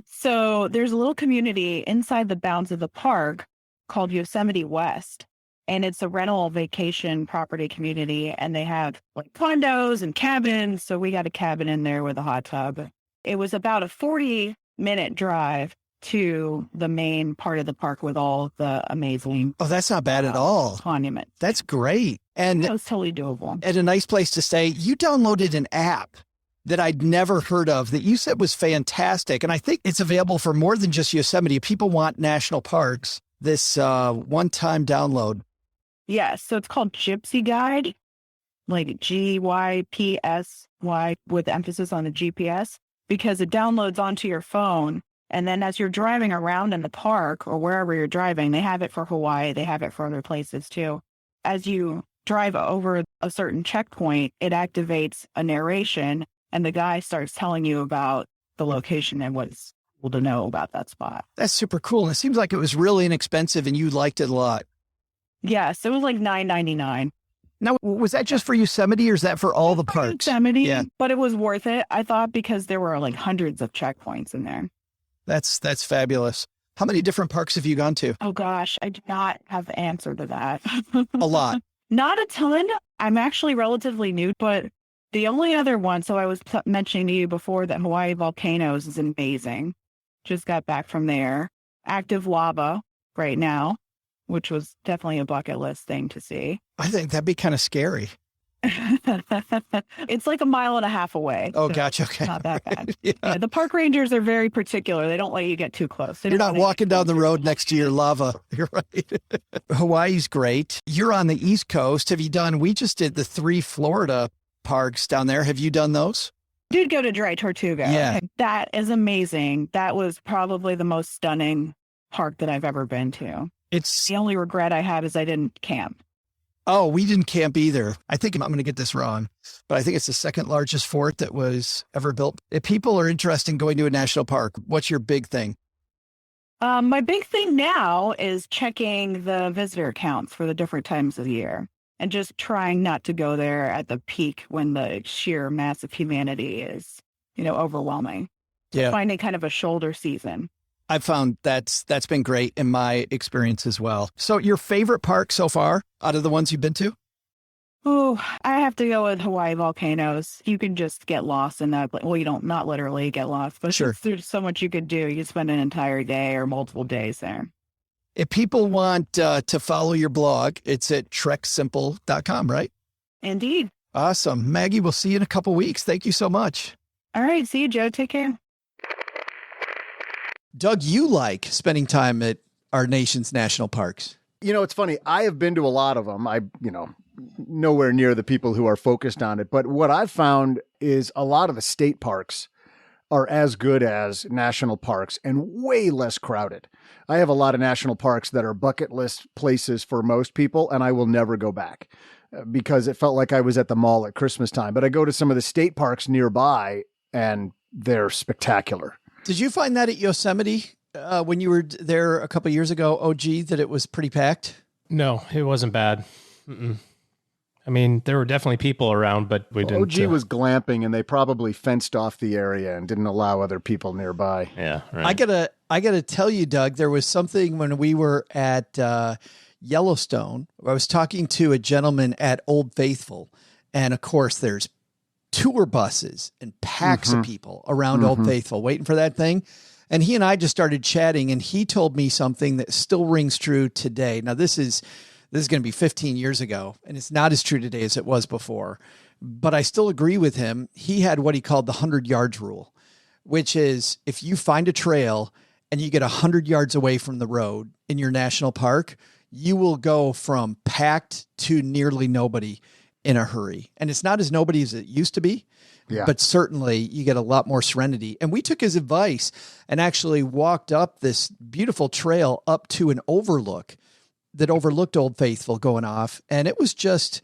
So there's a little community inside the bounds of the park called Yosemite West. And it's a rental vacation property community. And they have like condos and cabins. So we got a cabin in there with a hot tub. It was about a 40-minute drive to the main part of the park with all the amazing. Oh, that's not bad at all. Monuments. That's great. And it was totally doable. And a nice place to stay. You downloaded an app that I'd never heard of that you said was fantastic. And I think it's available for more than just Yosemite. If people want national parks, this one-time download. Yes. So it's called Gypsy Guide, like GYPSY with emphasis on the GPS, because it downloads onto your phone. And then as you're driving around in the park or wherever you're driving, they have it for Hawaii. They have it for other places too. As you drive over a certain checkpoint, it activates a narration and the guy starts telling you about the location and what's cool to know about that spot. That's super cool. And it seems like it was really inexpensive and you liked it a lot. Yes, it was like $9.99. Now, was that just for Yosemite or is that for all the parks? Yosemite, yeah. But it was worth it, I thought, because there were like hundreds of checkpoints in there. That's fabulous. How many different parks have you gone to? Oh, gosh, I do not have the answer to that. A lot. Not a ton. I'm actually relatively new, but the only other one, so I was mentioning to you before that Hawaii Volcanoes is amazing. Just got back from there. Active lava right now, which was definitely a bucket list thing to see. I think that'd be kind of scary. It's like 1.5 miles away. Oh, so gotcha. Okay. Not that bad. Yeah, the park rangers are very particular. They don't let you get too close. You're not walking down the road next to your lava. You're right. Hawaii's great. You're on the East Coast. We just did the 3 Florida parks down there. Have you done those? Did go to Dry Tortuga. Yeah. That is amazing. That was probably the most stunning park that I've ever been to. It's the only regret I have is I didn't camp. Oh, we didn't camp either. I think I'm going to get this wrong, but I think it's the second largest fort that was ever built. If people are interested in going to a national park, what's your big thing? My big thing now is checking the visitor counts for the different times of the year and just trying not to go there at the peak when the sheer mass of humanity is, overwhelming. Yeah. Finding kind of a shoulder season. I've found that's been great in my experience as well. So your favorite park so far out of the ones you've been to? Oh, I have to go with Hawaii Volcanoes. You can just get lost in that. Well, you don't, not literally get lost, but sure. There's so much you could do. You could spend an entire day or multiple days there. If people want to follow your blog, it's at treksimple.com, right? Indeed. Awesome. Maggie, we'll see you in a couple weeks. Thank you so much. All right. See you, Joe. Take care. Doug, you like spending time at our nation's national parks. It's funny. I have been to a lot of them. Nowhere near the people who are focused on it. But what I've found is a lot of the state parks are as good as national parks and way less crowded. I have a lot of national parks that are bucket list places for most people, and I will never go back because it felt like I was at the mall at Christmas time. But I go to some of the state parks nearby, and they're spectacular. Did you find that at Yosemite when you were there a couple of years ago, OG, that it was pretty packed? No, it wasn't bad. Mm-mm. I mean, there were definitely people around, but we didn't. OG was glamping, and they probably fenced off the area and didn't allow other people nearby. Yeah, right. I gotta tell you, Doug, there was something when we were at Yellowstone. I was talking to a gentleman at Old Faithful, and of course, there's tour buses and packs of people around Old Faithful waiting for that thing. And he and I just started chatting, and he told me something that still rings true today. Now, this is this is going to be 15 years ago, and it's not as true today as it was before. But I still agree with him. He had what he called the 100 yards rule, which is if you find a trail and you get 100 yards away from the road in your national park, you will go from packed to nearly nobody in a hurry. And it's not as nobody as it used to be, but certainly you get a lot more serenity. And we took his advice and actually walked up this beautiful trail up to an overlook that overlooked Old Faithful going off. And it was just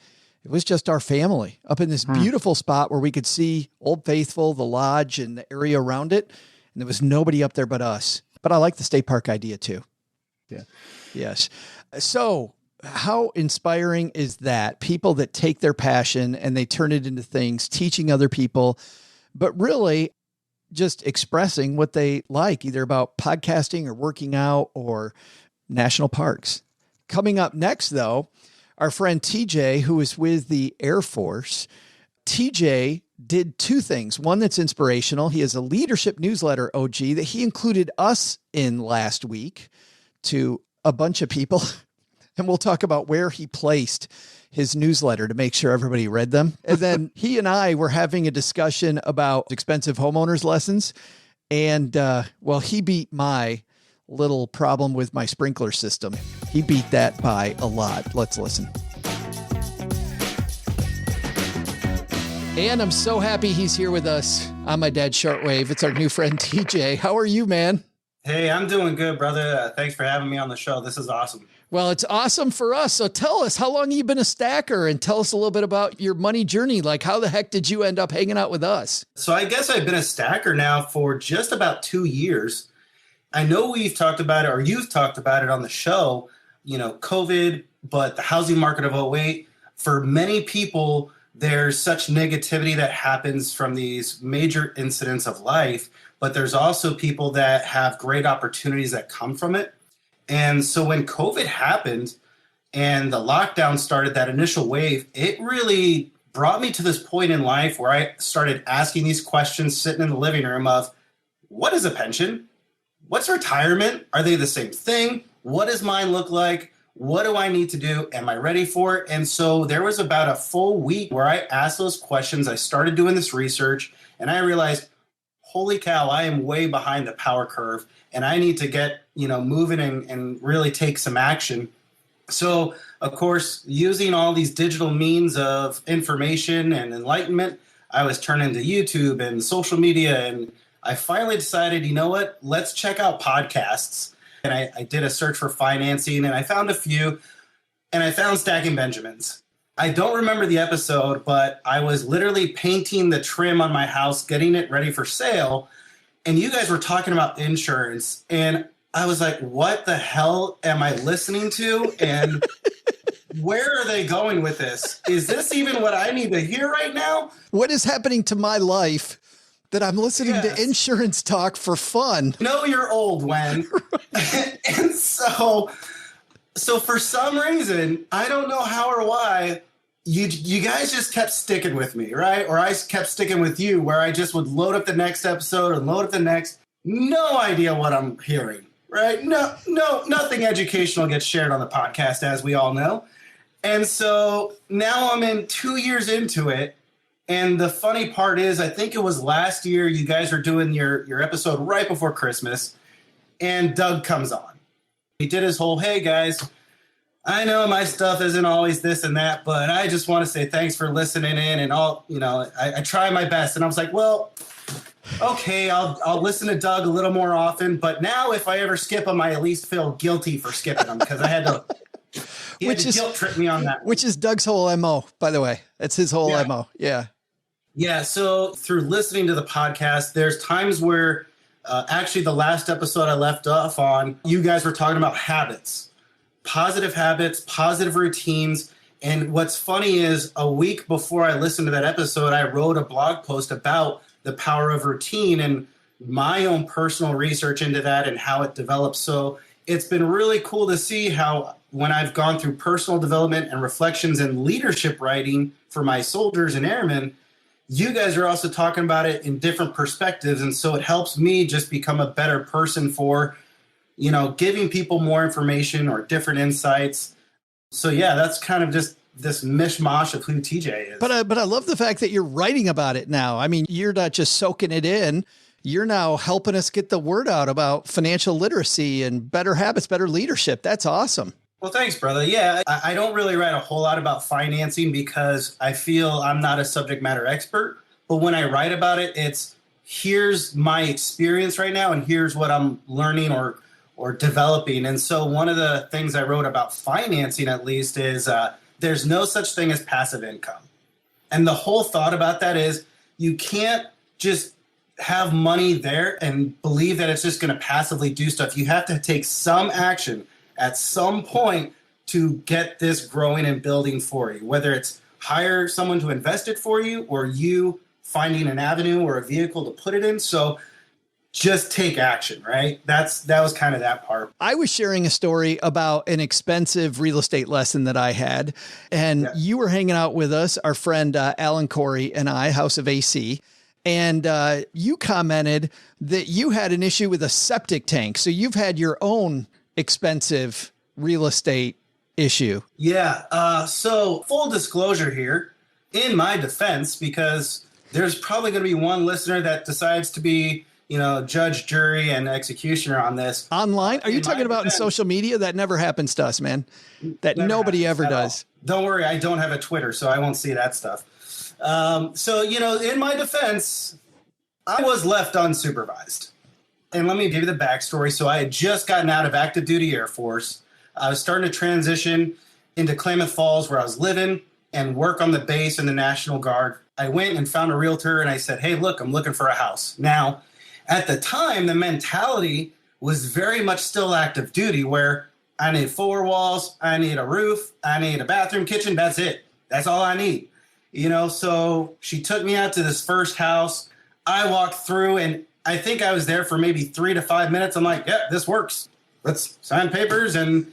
our family up in this beautiful spot where we could see Old Faithful, the lodge, and the area around it. And there was nobody up there but us. But I like the state park idea too. Yeah. Yes. So how inspiring is that? People that take their passion and they turn it into things, teaching other people, but really just expressing what they like, either about podcasting or working out or national parks. Coming up next, though, our friend TJ, who is with the Air Force. TJ did two things. One that's inspirational. He has a leadership newsletter, OG, that he included us in last week to a bunch of people. And we'll talk about where he placed his newsletter to make sure everybody read them. And then he and I were having a discussion about expensive homeowners lessons. And, well, he beat my little problem with my sprinkler system. He beat that by a lot. Let's listen. And I'm so happy he's here with us on My Dad's Shortwave. It's our new friend, TJ. How are you, man? Hey, I'm doing good, brother. Thanks for having me on the show. This is awesome. Well, it's awesome for us. So tell us, how long have you been a stacker? And tell us a little bit about your money journey. Like, how the heck did you end up hanging out with us? So I guess I've been a stacker now for just about 2 years. I know we've talked about it, or you've talked about it on the show, COVID, but the housing market of 2008, for many people, there's such negativity that happens from these major incidents of life, but there's also people that have great opportunities that come from it. And so when COVID happened and the lockdown started, that initial wave, it really brought me to this point in life where I started asking these questions, sitting in the living room of, what is a pension? What's retirement? Are they the same thing? What does mine look like? What do I need to do? Am I ready for it? And so there was about a full week where I asked those questions. I started doing this research and I realized, holy cow, I am way behind the power curve and I need to get, moving and really take some action. So, of course, using all these digital means of information and enlightenment, I was turning to YouTube and social media, and I finally decided, you know what, let's check out podcasts. And I did a search for financing, and I found a few, and I found Stacking Benjamins. I don't remember the episode, but I was literally painting the trim on my house, getting it ready for sale, and you guys were talking about insurance, and I was like, what the hell am I listening to? And where are they going with this? Is this even what I need to hear right now? What is happening to my life that I'm listening to insurance talk for fun? No, you're old, Wen. And so for some reason, I don't know how or why, you guys just kept sticking with me, right? Or I kept sticking with you, where I just would load up the next episode and load up the next. No idea what I'm hearing. Right? No, nothing educational gets shared on the podcast, as we all know. And so now I'm in 2 years into it. And the funny part is, I think it was last year, you guys were doing your episode right before Christmas, and Doug comes on. He did his whole, hey guys, I know my stuff isn't always this and that, but I just want to say thanks for listening in and all, I try my best. And I was like, well, okay, I'll listen to Doug a little more often, but now if I ever skip him, I at least feel guilty for skipping him because I had to. He had to guilt trip me on that. Which is Doug's whole MO, by the way. That's his whole MO. Yeah. Yeah. So through listening to the podcast, there's times where actually the last episode I left off on, you guys were talking about habits, positive routines. And what's funny is a week before I listened to that episode, I wrote a blog post about the power of routine and my own personal research into that and how it develops. So it's been really cool to see how when I've gone through personal development and reflections and leadership writing for my soldiers and airmen, you guys are also talking about it in different perspectives. And so it helps me just become a better person for, giving people more information or different insights. So yeah, that's kind of just this mishmash of who TJ is. But I love the fact that you're writing about it now. I mean, you're not just soaking it in. You're now helping us get the word out about financial literacy and better habits, better leadership. That's awesome. Well, thanks, brother. Yeah, I don't really write a whole lot about financing because I feel I'm not a subject matter expert. But when I write about it, it's here's my experience right now and here's what I'm learning or developing. And so one of the things I wrote about financing, at least, is there's no such thing as passive income. And the whole thought about that is you can't just have money there and believe that it's just going to passively do stuff. You have to take some action at some point to get this growing and building for you, whether it's hire someone to invest it for you or you finding an avenue or a vehicle to put it in. So just take action, right? That was kind of that part. I was sharing a story about an expensive real estate lesson that I had, and you were hanging out with us, our friend Alan Corey and I, House of AC, and you commented that you had an issue with a septic tank. So you've had your own expensive real estate issue. Yeah. So full disclosure here, in my defense, because there's probably going to be one listener that decides to be, judge, jury, and executioner on this. Online? Are you talking about in social media? That never happens to us, man. That nobody ever does. Don't worry. I don't have a Twitter, so I won't see that stuff. So, in my defense, I was left unsupervised. And let me give you the backstory. So I had just gotten out of active duty Air Force. I was starting to transition into Klamath Falls where I was living and work on the base in the National Guard. I went and found a realtor and I said, hey, look, I'm looking for a house. Now, at the time, the mentality was very much still active duty where I need 4 walls, I need a roof, I need a bathroom, kitchen. That's it. That's all I need. So she took me out to this first house. I walked through and I think I was there for maybe 3 to 5 minutes. I'm like, yeah, this works. Let's sign papers. And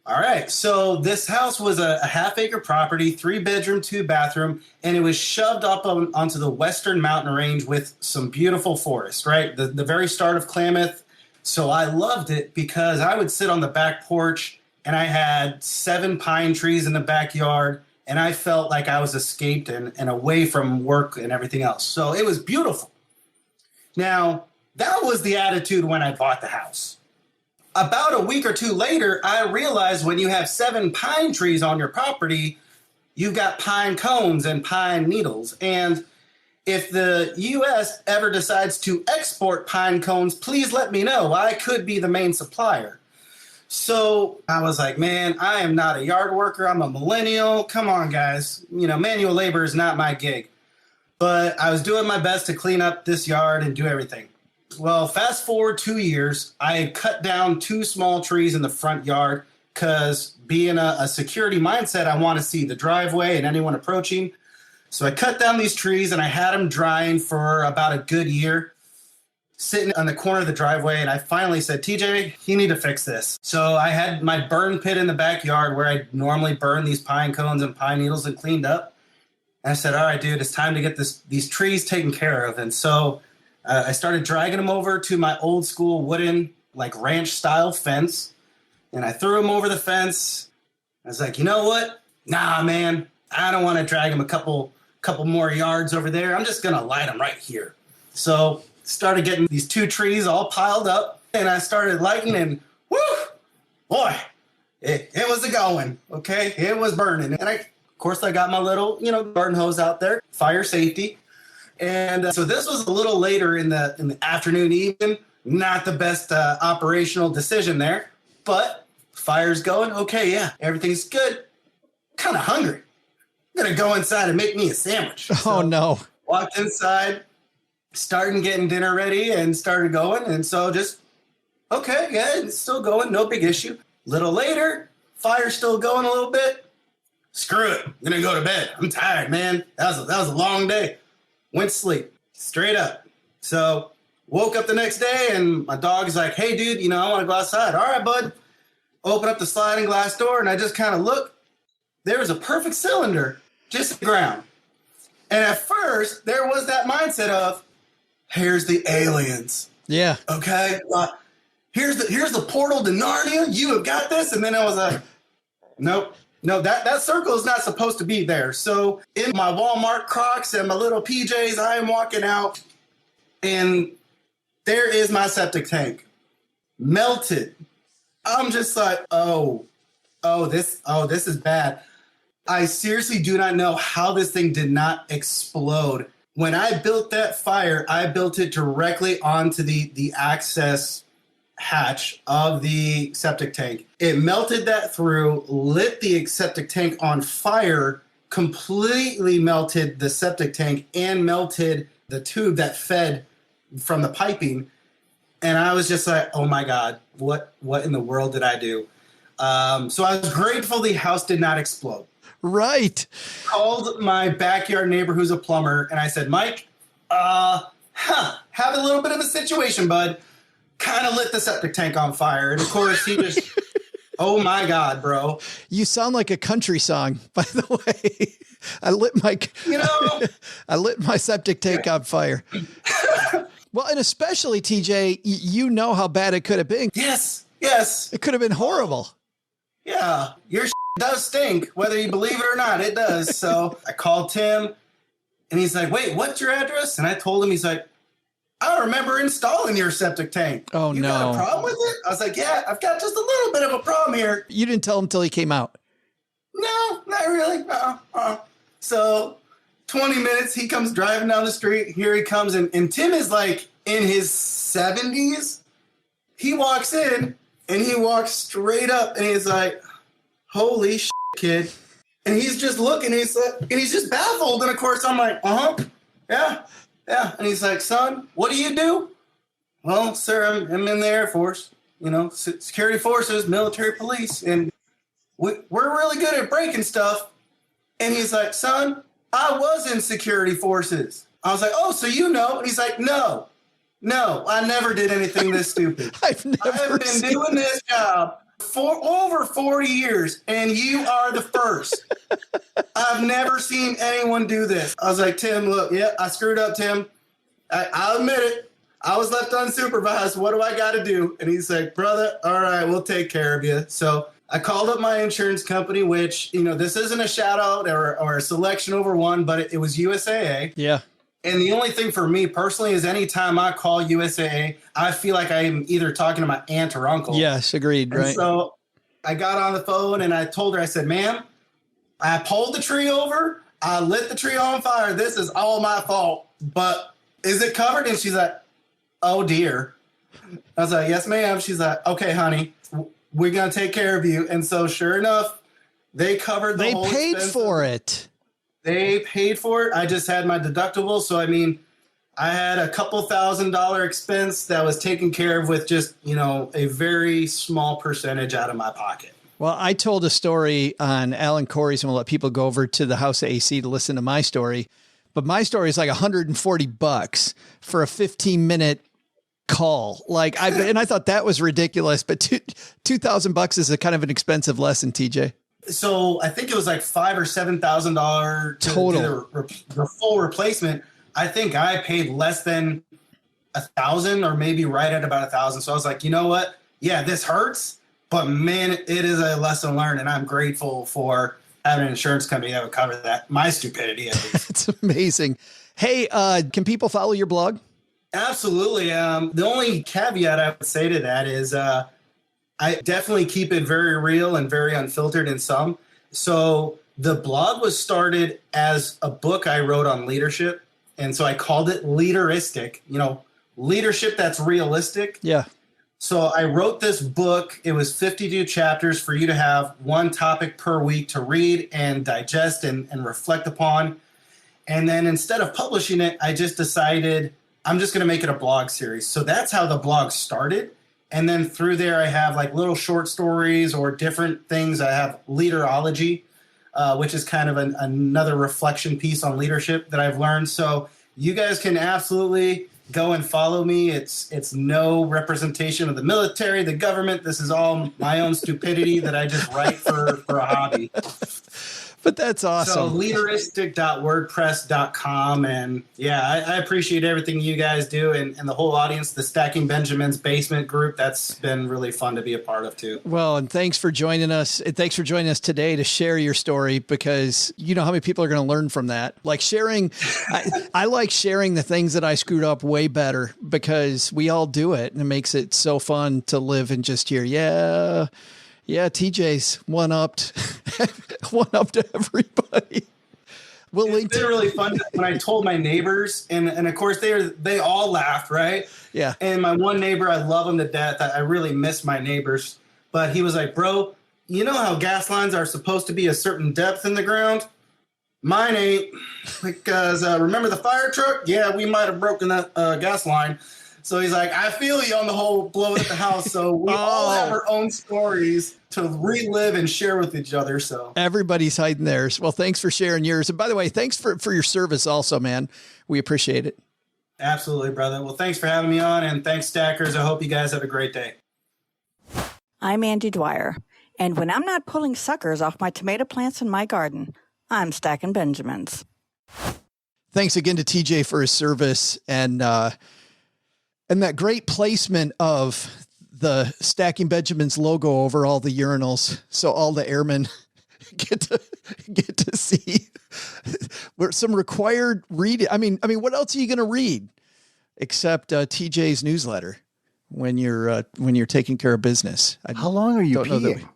all right. So this house was a half-acre property, 3-bedroom, 2-bathroom, and it was shoved up onto the western mountain range with some beautiful forest, right? The very start of Klamath. So I loved it because I would sit on the back porch and I had 7 pine trees in the backyard. And I felt like I was escaped and away from work and everything else. So it was beautiful. Now, that was the attitude when I bought the house. About a week or 2 later, I realized when you have 7 pine trees on your property, you've got pine cones and pine needles. And if the U.S. ever decides to export pine cones, please let me know. I could be the main supplier. So I was like, man, I am not a yard worker. I'm a millennial. Come on, guys. Manual labor is not my gig. But I was doing my best to clean up this yard and do everything. Well, fast forward 2 years, I had cut down 2 small trees in the front yard because being a security mindset, I want to see the driveway and anyone approaching. So I cut down these trees and I had them drying for about a good year, sitting on the corner of the driveway. And I finally said, TJ, you need to fix this. So I had my burn pit in the backyard where I normally burn these pine cones and pine needles and cleaned up. And I said, all right, dude, it's time to get these trees taken care of. And so I started dragging them over to my old school wooden, ranch style fence. And I threw them over the fence. I was like, you know what? Nah, man, I don't want to drag them a couple more yards over there. I'm just going to light them right here. So started getting these 2 trees all piled up. And I started lighting and whoo, boy, it was a going. Okay. It was burning. And of course, I got my little, garden hose out there, fire safety. And so this was a little later in the afternoon, even. Not the best operational decision there, but fire's going. Okay, yeah, everything's good. Kind of hungry. I'm going to go inside and make me a sandwich. Oh, no. Walked inside, started getting dinner ready and started going. And so just, okay, yeah, it's still going. No big issue. Little later, fire's still going a little bit. Screw it. I'm going to go to bed. I'm tired, man. That was a long day. Went to sleep. Straight up. So woke up the next day and my dog's like, hey, dude, I want to go outside. All right, bud. Open up the sliding glass door and I just kind of look. There was a perfect cylinder just on the ground. And at first, there was that mindset of, here's the aliens. Yeah. Okay. Here's the portal to Narnia. You have got this. And then I was like, nope. No, that circle is not supposed to be there. So in my Walmart Crocs and my little PJs, I am walking out, and there is my septic tank, melted. I'm just like, this is bad. I seriously do not know how this thing did not explode. When I built that fire, I built it directly onto the access hatch of the septic tank. It melted that through, lit the septic tank on fire, completely melted the septic tank, and melted the tube that fed from the piping. And I was just like, oh my God, what in the world did I do? So I was grateful the house did not explode. Right. Called my backyard neighbor who's a plumber, and I said, Mike, have a little bit of a situation, bud. Kind of lit the septic tank on fire. And of course, he just, oh my God, bro. You sound like a country song, by the way. I lit my septic tank on fire. Well, and especially, TJ, you know how bad it could have been. Yes. It could have been horrible. Yeah, your does stink, whether you believe it or not, it does. So I called Tim, and he's like, wait, what's your address? And I told him, he's like, I remember installing your septic tank. Oh, you no. got a problem with it? I was like, yeah, I've got just a little bit of a problem here. You didn't tell him until he came out. No, not really. So 20 minutes, he comes driving down the street. Here he comes, and Tim is like in his 70s. He walks in, and he walks straight up, and he's like, holy shit, kid. And he's just looking, and he's just baffled. And of course, I'm like, yeah. And he's like, son, what do you do? Well, sir, I'm in the Air Force, security forces, military police, and we're really good at breaking stuff. And he's like, son, I was in security forces. I was like, oh, so you know? And he's like, no, I never did anything this stupid. I've been doing this job for over 40 years, and you are the first. I've never seen anyone do this. I was like, Tim, look, I screwed up, Tim. I'll admit it. I was left unsupervised. What do I got to do? And he's like, brother, all right, we'll take care of you. So I called up my insurance company, which, this isn't a shout out or a selection over one, but it was USAA. Yeah. And the only thing for me personally is anytime I call USAA, I feel like I'm either talking to my aunt or uncle. Yes, agreed. Right. So I got on the phone and I told her, I said, ma'am, I pulled the tree over. I lit the tree on fire. This is all my fault. But is it covered? And she's like, oh, dear. I was like, yes, ma'am. She's like, okay, honey, we're going to take care of you. And so sure enough, they covered the whole paid expense. For it. They paid for it. I just had my deductible. So, I had a couple $1,000 expense that was taken care of with just, a very small percentage out of my pocket. Well, I told a story on Alan Corey's, and we'll let people go over to the House of AC to listen to my story. But my story is like $140 for a 15-minute call. And I thought that was ridiculous, but $2,000 is a kind of an expensive lesson, TJ. So I think it was like $5,000 or $7,000 total. The full replacement. I think I paid less than $1,000 or maybe right at about $1,000. So I was like, you know what? Yeah, this hurts, but man, it is a lesson learned. And I'm grateful for having an insurance company that would cover that. My stupidity, at least. It's amazing. Hey, can people follow your blog? Absolutely. The only caveat I would say to that is, I definitely keep it very real and very unfiltered in some. So the blog was started as a book I wrote on leadership. And so I called it Leaderistic, leadership that's realistic. Yeah. So I wrote this book. It was 52 chapters for you to have one topic per week to read and digest and reflect upon. And then instead of publishing it, I just decided I'm just going to make it a blog series. So that's how the blog started. And then through there, I have like little short stories or different things. I have Leaderology, which is kind of another reflection piece on leadership that I've learned. So you guys can absolutely go and follow me. It's no representation of the military, the government. This is all my own stupidity that I just write for a hobby. But that's awesome. So leaderistic.wordpress.com. And yeah, I appreciate everything you guys do and the whole audience, the Stacking Benjamins basement group. That's been really fun to be a part of too. Well, and thanks for joining us. And thanks for joining us today to share your story, because you know how many people are going to learn from that. Like sharing, I like sharing the things that I screwed up way better, because we all do it, and it makes it so fun to live and just hear, yeah, TJ's one-upped to everybody. It's been really fun when I told my neighbors, and of course they all laughed, right? Yeah. And my one neighbor, I love him to death. I really miss my neighbors, but he was like, "Bro, you know how gas lines are supposed to be a certain depth in the ground? Mine ain't, because remember the fire truck? Yeah, we might have broken that gas line." So he's like, I feel you on the whole blowing at the house. So we all have our own stories to relive and share with each other. So everybody's hiding theirs. Well, thanks for sharing yours. And by the way, thanks for your service also, man. We appreciate it. Absolutely, brother. Well, thanks for having me on, and thanks, Stackers. I hope you guys have a great day. I'm Andy Dwyer, and when I'm not pulling suckers off my tomato plants in my garden, I'm stacking Benjamins. Thanks again to TJ for his service, and that great placement of the Stacking Benjamins logo over all the urinals, so all the airmen get to see some required reading. I mean, what else are you going to read except TJ's newsletter when you're taking care of business? How long are you peeing?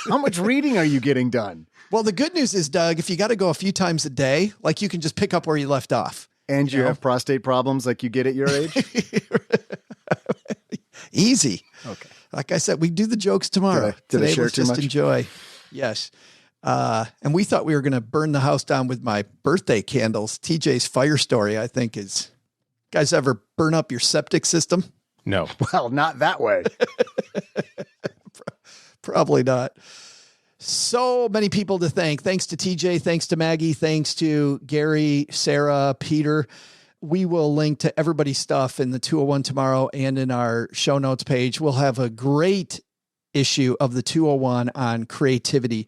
How much reading are you getting done? Well, the good news is, Doug, if you got to go a few times a day, like you can just pick up where you left off. And you have prostate problems like you get at your age? Easy. Okay. Like I said, we do the jokes tomorrow. Did I Today share was too just much? Enjoy. Yes. And we thought we were going to burn the house down with my birthday candles. TJ's fire story, I think, is, guys ever burn up your septic system? No. Well, not that way. Probably not. So many people to thank. Thanks to TJ. Thanks to Maggie. Thanks to Gary, Sarah, Peter. We will link to everybody's stuff in the 201 tomorrow and in our show notes page. We'll have a great issue of the 201 on creativity.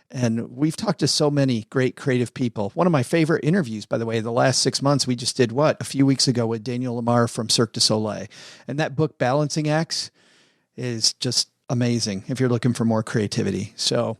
And we've talked to so many great creative people. One of my favorite interviews, by the way, the last 6 months, we just did a few weeks ago with Daniel Lamar from Cirque du Soleil. And that book, Balancing Acts, is just amazing if you're looking for more creativity. So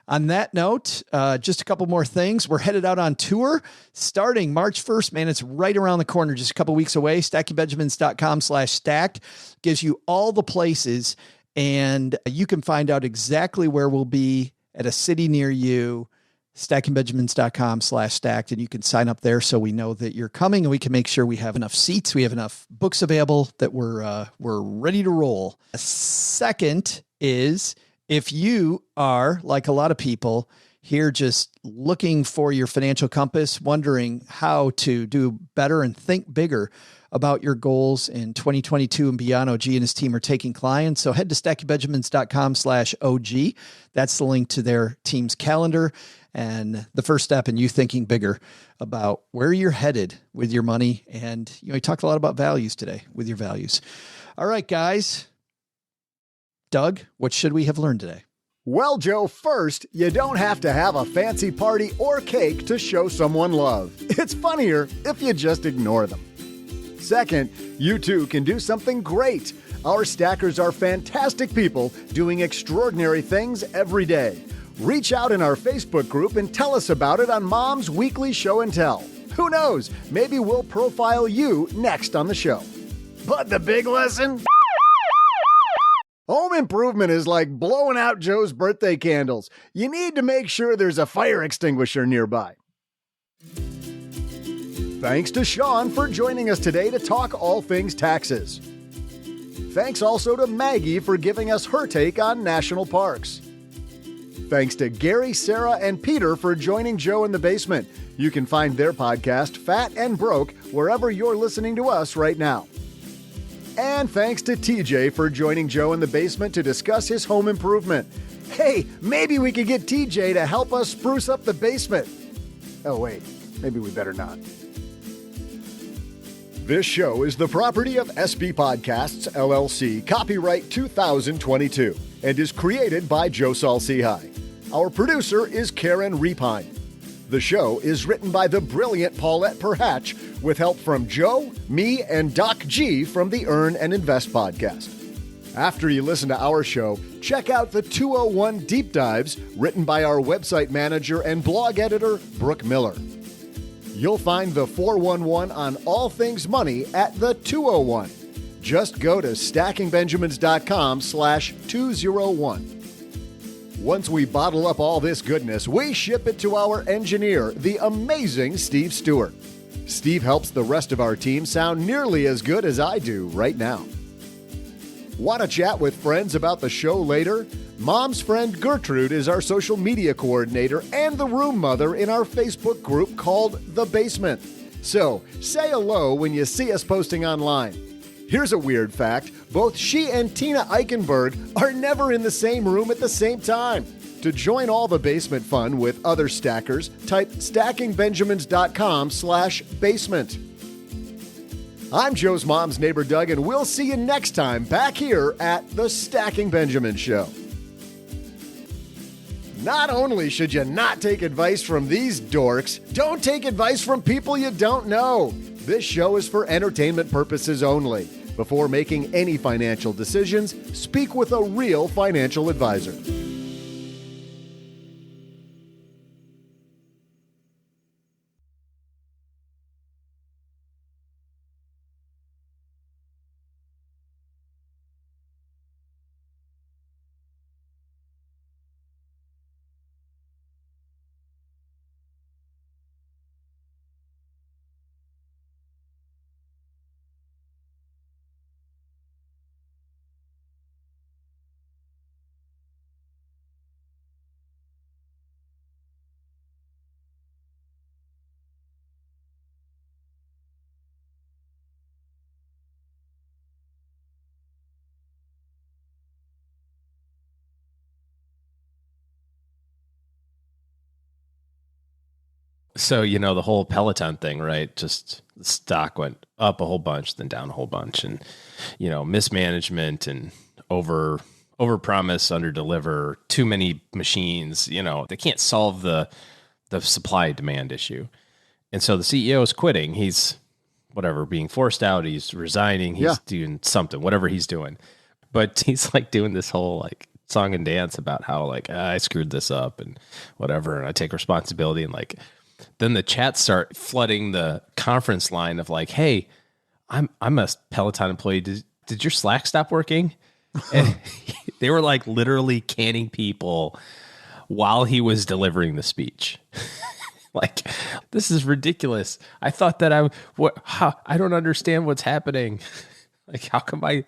on that note, just a couple more things. We're headed out on tour starting March 1st, man. It's right around the corner, just a couple weeks away. StackingBenjamins.com/stacked gives you all the places, and you can find out exactly where we'll be at a city near you. StackingBenjamins.com/stacked, and you can sign up there so we know that you're coming, and we can make sure we have enough seats. We have enough books available that we're ready to roll. Second is, if you are, like a lot of people here, just looking for your financial compass, wondering how to do better and think bigger about your goals in 2022 and beyond, OG and his team are taking clients. So head to stackingbenjamins.com/OG. That's the link to their team's calendar and the first step in you thinking bigger about where you're headed with your money. And, we talked a lot about values today with your values. All right, guys. Doug, what should we have learned today? Well, Joe, first, you don't have to have a fancy party or cake to show someone love. It's funnier if you just ignore them. Second, you too can do something great. Our stackers are fantastic people doing extraordinary things every day. Reach out in our Facebook group and tell us about it on Mom's Weekly Show and Tell. Who knows? Maybe we'll profile you next on the show. But the big lesson? Home improvement is like blowing out Joe's birthday candles. You need to make sure there's a fire extinguisher nearby. Thanks to Sean for joining us today to talk all things taxes. Thanks also to Maggie for giving us her take on national parks. Thanks to Gary, Sarah, and Peter for joining Joe in the basement. You can find their podcast, Fat and Broke, wherever you're listening to us right now. And thanks to TJ for joining Joe in the basement to discuss his home improvement. Hey, maybe we could get TJ to help us spruce up the basement. Oh, wait, maybe we better not. This show is the property of SB Podcasts, LLC, copyright 2022, and is created by Joe Saul-Sehy. Our producer is Karen Repine. The show is written by the brilliant Paulette Perhatch with help from Joe, me, and Doc G from the Earn and Invest podcast. After you listen to our show, check out the 201 Deep Dives written by our website manager and blog editor, Brooke Miller. You'll find the 411 on all things money at the 201. Just go to stackingbenjamins.com/201. Once we bottle up all this goodness, we ship it to our engineer, the amazing Steve Stewart. Steve helps the rest of our team sound nearly as good as I do right now. Want to chat with friends about the show later? Mom's friend Gertrude is our social media coordinator and the room mother in our Facebook group called The Basement. So, say hello when you see us posting online. Here's a weird fact. Both she and Tina Eichenberg are never in the same room at the same time. To join all the basement fun with other stackers, type stackingbenjamins.com/basement. I'm Joe's mom's neighbor, Doug, and we'll see you next time back here at the Stacking Benjamin Show. Not only should you not take advice from these dorks, don't take advice from people you don't know. This show is for entertainment purposes only. Before making any financial decisions, speak with a real financial advisor. So, the whole Peloton thing, right? Just the stock went up a whole bunch, then down a whole bunch. And, mismanagement and over promise, under deliver, too many machines, they can't solve the supply demand issue. And so the CEO is quitting. He's being forced out. He's resigning. He's doing something, whatever he's doing. But he's like doing this whole song and dance about how I screwed this up and whatever. And I take responsibility and then the chats start flooding the conference line of hey, I'm a Peloton employee. Did your Slack stop working? And they were literally canning people while he was delivering the speech. This is ridiculous. I thought that I don't understand what's happening. How come I,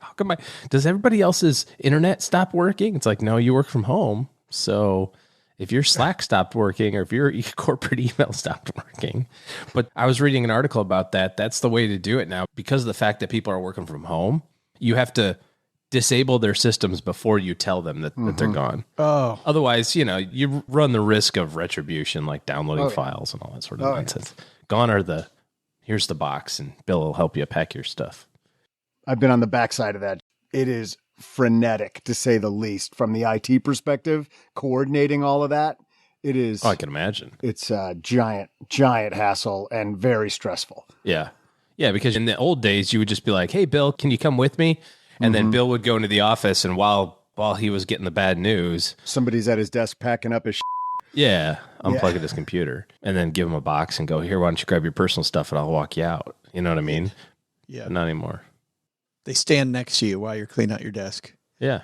does everybody else's internet stop working? It's no, you work from home. So if your Slack stopped working or if your corporate email stopped working. But I was reading an article about that. That's the way to do it now. Because of the fact that people are working from home, you have to disable their systems before you tell them that they're gone. Oh. Otherwise, you run the risk of retribution, like downloading files and all that sort of nonsense. Gone are here's the box and Bill will help you pack your stuff. I've been on the backside of that. It is frenetic, to say the least, from the IT perspective, coordinating all of that. It is. Oh, I can imagine. It's a giant hassle and very stressful. Yeah. Yeah, because in the old days, you would just be like, hey, Bill, can you come with me? And then Bill would go into the office, and while he was getting the bad news, somebody's at his desk packing up his unplug his computer, and then give him a box and go, here, why don't you grab your personal stuff and I'll walk you out. You know what I mean? Yeah. But not anymore. They stand next to you while you're cleaning out your desk. Yeah.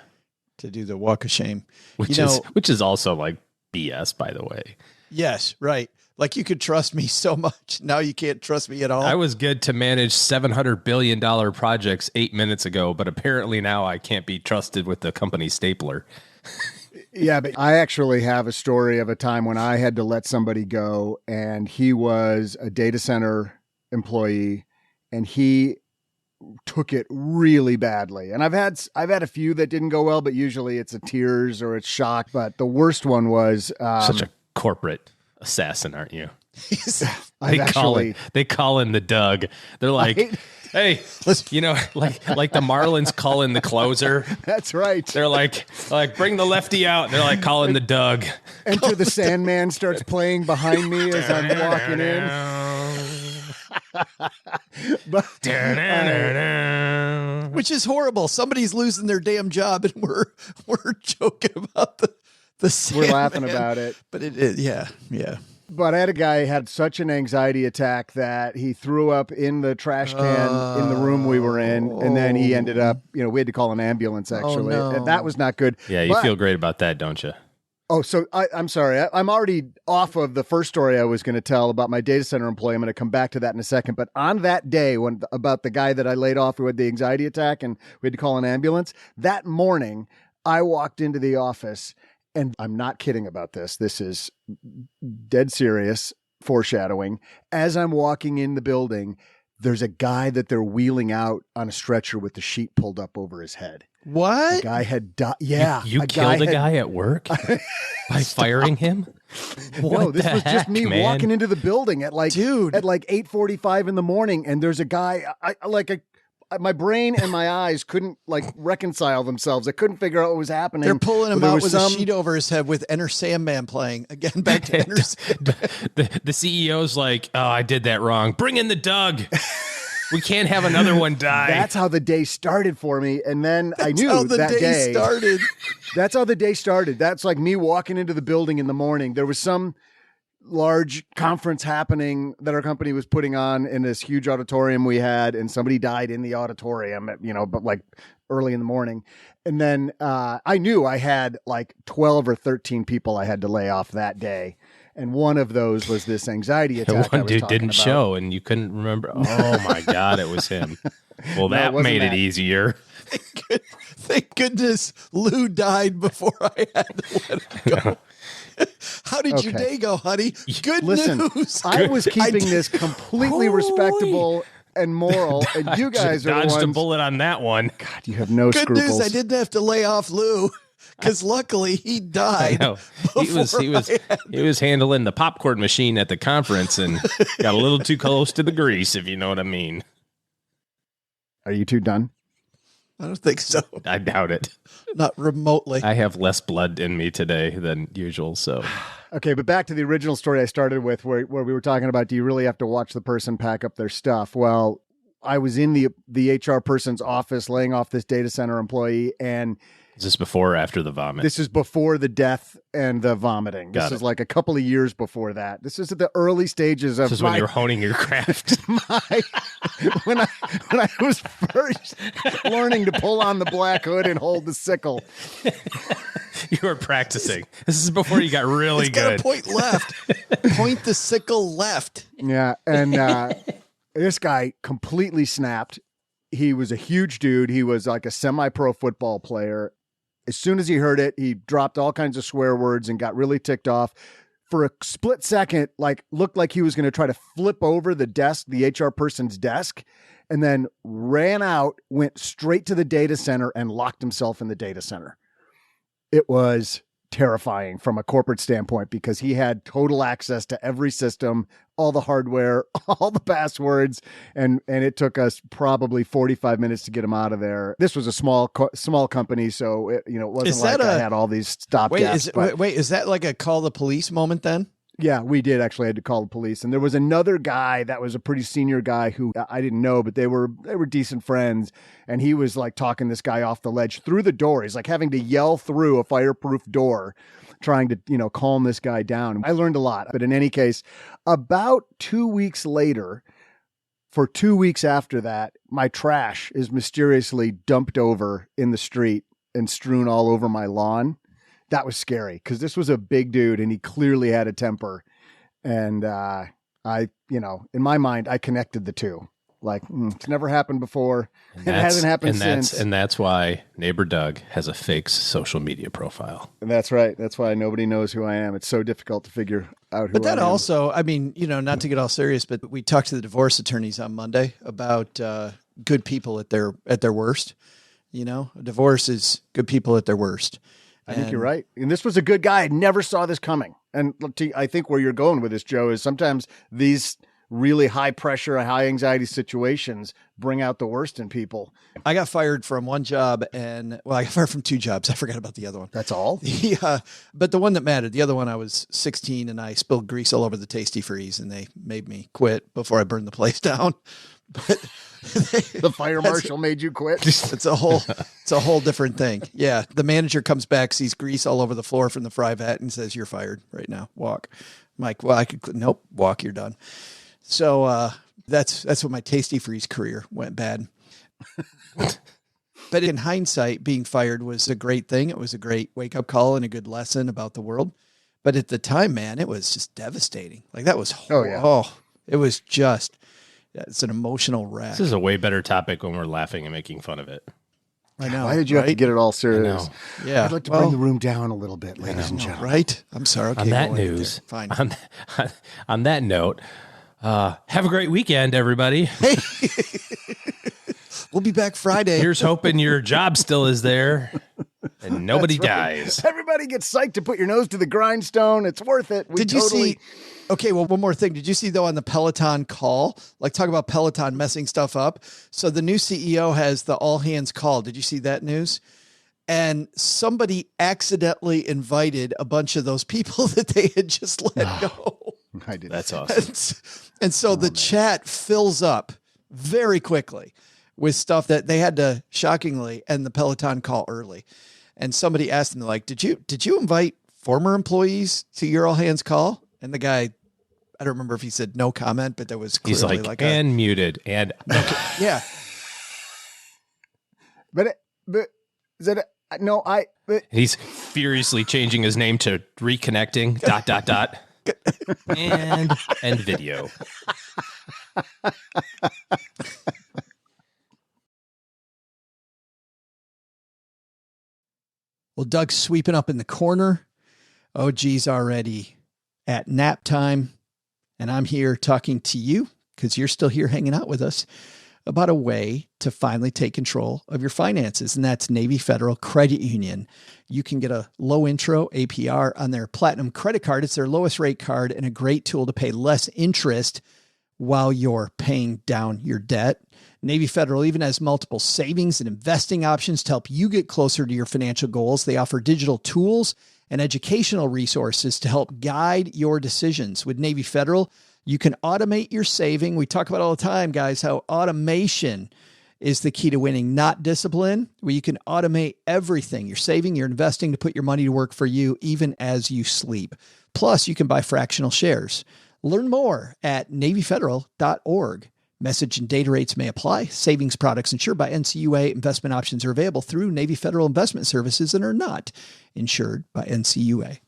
To do the walk of shame. Which is also BS, by the way. Yes, right. You could trust me so much. Now you can't trust me at all. I was good to manage $700 billion projects 8 minutes ago, but apparently now I can't be trusted with the company stapler. Yeah, but I actually have a story of a time when I had to let somebody go, and he was a data center employee, and he took it really badly. And I've had a few that didn't go well, but usually it's a tears or it's shock. But the worst one was such a corporate assassin, aren't you? They call in the Doug. They're like, hey, you know, like the Marlins call in the closer. That's right. They're like bring the lefty out. They're like calling the Doug. Enter the Sandman starts playing behind me as I'm walking in. Which is horrible. Somebody's losing their damn job, and we're joking about the We're laughing about it. But yeah. But I had a guy who had such an anxiety attack that he threw up in the trash can in the room we were in, and then he ended up, we had to call an ambulance, actually. no. And that was not good. Yeah, you feel great about that, don't you? Oh, so I'm sorry. I'm already off of the first story I was going to tell about my data center employee. I'm going to come back to that in a second. But on that day, about the guy that I laid off who had the anxiety attack and we had to call an ambulance, that morning, I walked into the office. And I'm not kidding about this. This is dead serious foreshadowing. As I'm walking in the building, there's a guy that they're wheeling out on a stretcher with the sheet pulled up over his head. What? The guy had died. Yeah. You killed a guy at work by firing him? No, this was just me walking into the building at like 8:45 in the morning. And there's a guy, my brain and my eyes couldn't reconcile themselves. I couldn't figure out what was happening. They're pulling him out with a sheet over his head with Enter Sandman playing. Again, back to Enter Sandman. The CEO's like, oh, I did that wrong. Bring in the Doug. We can't have another one die. That's how the day started for me. And then I knew how the that day started. That's how the day started. That's like me walking into the building in the morning. There was some large conference happening that our company was putting on in this huge auditorium we had, and somebody died in the auditorium, but like early in the morning. And then I knew I had like 12 or 13 people I had to lay off that day. And one of those was this anxiety attack. One dude didn't show and you couldn't remember. Oh my God, it was him. Well, that made it easier. Thank goodness Lou died before I had to let him go. How did your day go, honey? Good news. I was keeping this completely respectable and moral, and you guys are the ones. Dodged a bullet on that one. God, you have no Good scruples. news, I didn't have to lay off Lou, because luckily he died. I know. He was handling the popcorn machine at the conference and got a little too close to the grease, if you know what I mean. Are you two done? I don't think so. I doubt it. Not remotely. I have less blood in me today than usual, so. Okay, but back to the original story I started with where we were talking about, do you really have to watch the person pack up their stuff? Well, I was in the HR person's office laying off this data center employee, and is this before or after the vomit? This is before the death and the vomiting. This is like a couple of years before that. This is at the early stages of. This is when you're honing your craft. When I was first learning to pull on the black hood and hold the sickle. You were practicing. This is before you got really good. Got point left. Point the sickle left. Yeah, and this guy completely snapped. He was a huge dude. He was like a semi-pro football player. As soon as he heard it, he dropped all kinds of swear words and got really ticked off. For a split second, looked like he was going to try to flip over the desk, the HR person's desk, and then ran out, went straight to the data center and locked himself in the data center. It was terrifying from a corporate standpoint because he had total access to every system, all the hardware, all the passwords, and it took us probably 45 minutes to get him out of there. This was a small company, so it wasn't I had all these stopgaps. Wait, is that like a call the police moment then? Yeah, we did actually had to call the police. And there was another guy that was a pretty senior guy who I didn't know, but they were decent friends. And he was like talking this guy off the ledge through the door. He's like having to yell through a fireproof door, trying to, calm this guy down. I learned a lot. But in any case, about 2 weeks later, for 2 weeks after that, my trash is mysteriously dumped over in the street and strewn all over my lawn. That was scary because this was a big dude and he clearly had a temper. And in my mind, I connected the two. Like, it's never happened before. It hasn't happened since. And that's why Neighbor Doug has a fake social media profile. And that's right. That's why nobody knows who I am. It's so difficult to figure out who I am. But that also, I mean, not to get all serious, but we talked to the divorce attorneys on Monday about good people at their worst. Divorce is good people at their worst. I think you're right. And this was a good guy. I never saw this coming. And I think where you're going with this, Joe, is sometimes these really high pressure, high anxiety situations bring out the worst in people. I got fired from one job I got fired from 2 jobs. I forgot about the other one. That's all? Yeah. But the one that mattered, the other one, I was 16 and I spilled grease all over the Tasty Freeze and they made me quit before I burned the place down. But the fire marshal made you quit. It's a whole different thing. Yeah. The manager comes back, sees grease all over the floor from the fry vat and says, "You're fired right now. Walk." I'm like, well, nope, walk, you're done. So that's when my Tasty Freeze career went bad. But in hindsight, being fired was a great thing. It was a great wake-up call and a good lesson about the world. But at the time, man, it was just devastating. Like that was it was just it's an emotional wreck. This is a way better topic when we're laughing and making fun of it. I know. Why did you have to get it all serious? Yeah. I'd like to bring the room down a little bit, ladies and gentlemen. Right? I'm sorry. Okay, on that news, fine. On that note, have a great weekend, everybody. Hey. We'll be back Friday. Here's hoping your job still is there and nobody dies. Everybody gets psyched to put your nose to the grindstone. It's worth it. Did you see? Okay, well, one more thing. Did you see, though, on the Peloton call, like talk about Peloton messing stuff up? So the new CEO has the all hands call. Did you see that news? And somebody accidentally invited a bunch of those people that they had just let go. I did. That's awesome. And so the chat fills up very quickly with stuff that they had to shockingly end the Peloton call early. And somebody asked them, like, did you invite former employees to your all hands call? And the guy, I don't remember if he said no comment, but there was clearly he's like and muted and yeah. But is it no? He's furiously changing his name to reconnecting ... and video. Well, Doug's sweeping up in the corner. OG's already at nap time. And I'm here talking to you because you're still here hanging out with us about a way to finally take control of your finances. And that's Navy Federal Credit Union. You can get a low intro APR on their Platinum credit card. It's their lowest rate card and a great tool to pay less interest while you're paying down your debt. Navy Federal even has multiple savings and investing options to help you get closer to your financial goals. They offer digital tools and educational resources to help guide your decisions. With Navy Federal, you can automate your saving. We talk about all the time, guys, how automation is the key to winning, not discipline, where you can automate everything. You're saving, you're investing to put your money to work for you, even as you sleep. Plus, you can buy fractional shares. Learn more at NavyFederal.org. Message and data rates may apply. Savings products insured by NCUA. Investment options are available through Navy Federal Investment Services and are not insured by NCUA.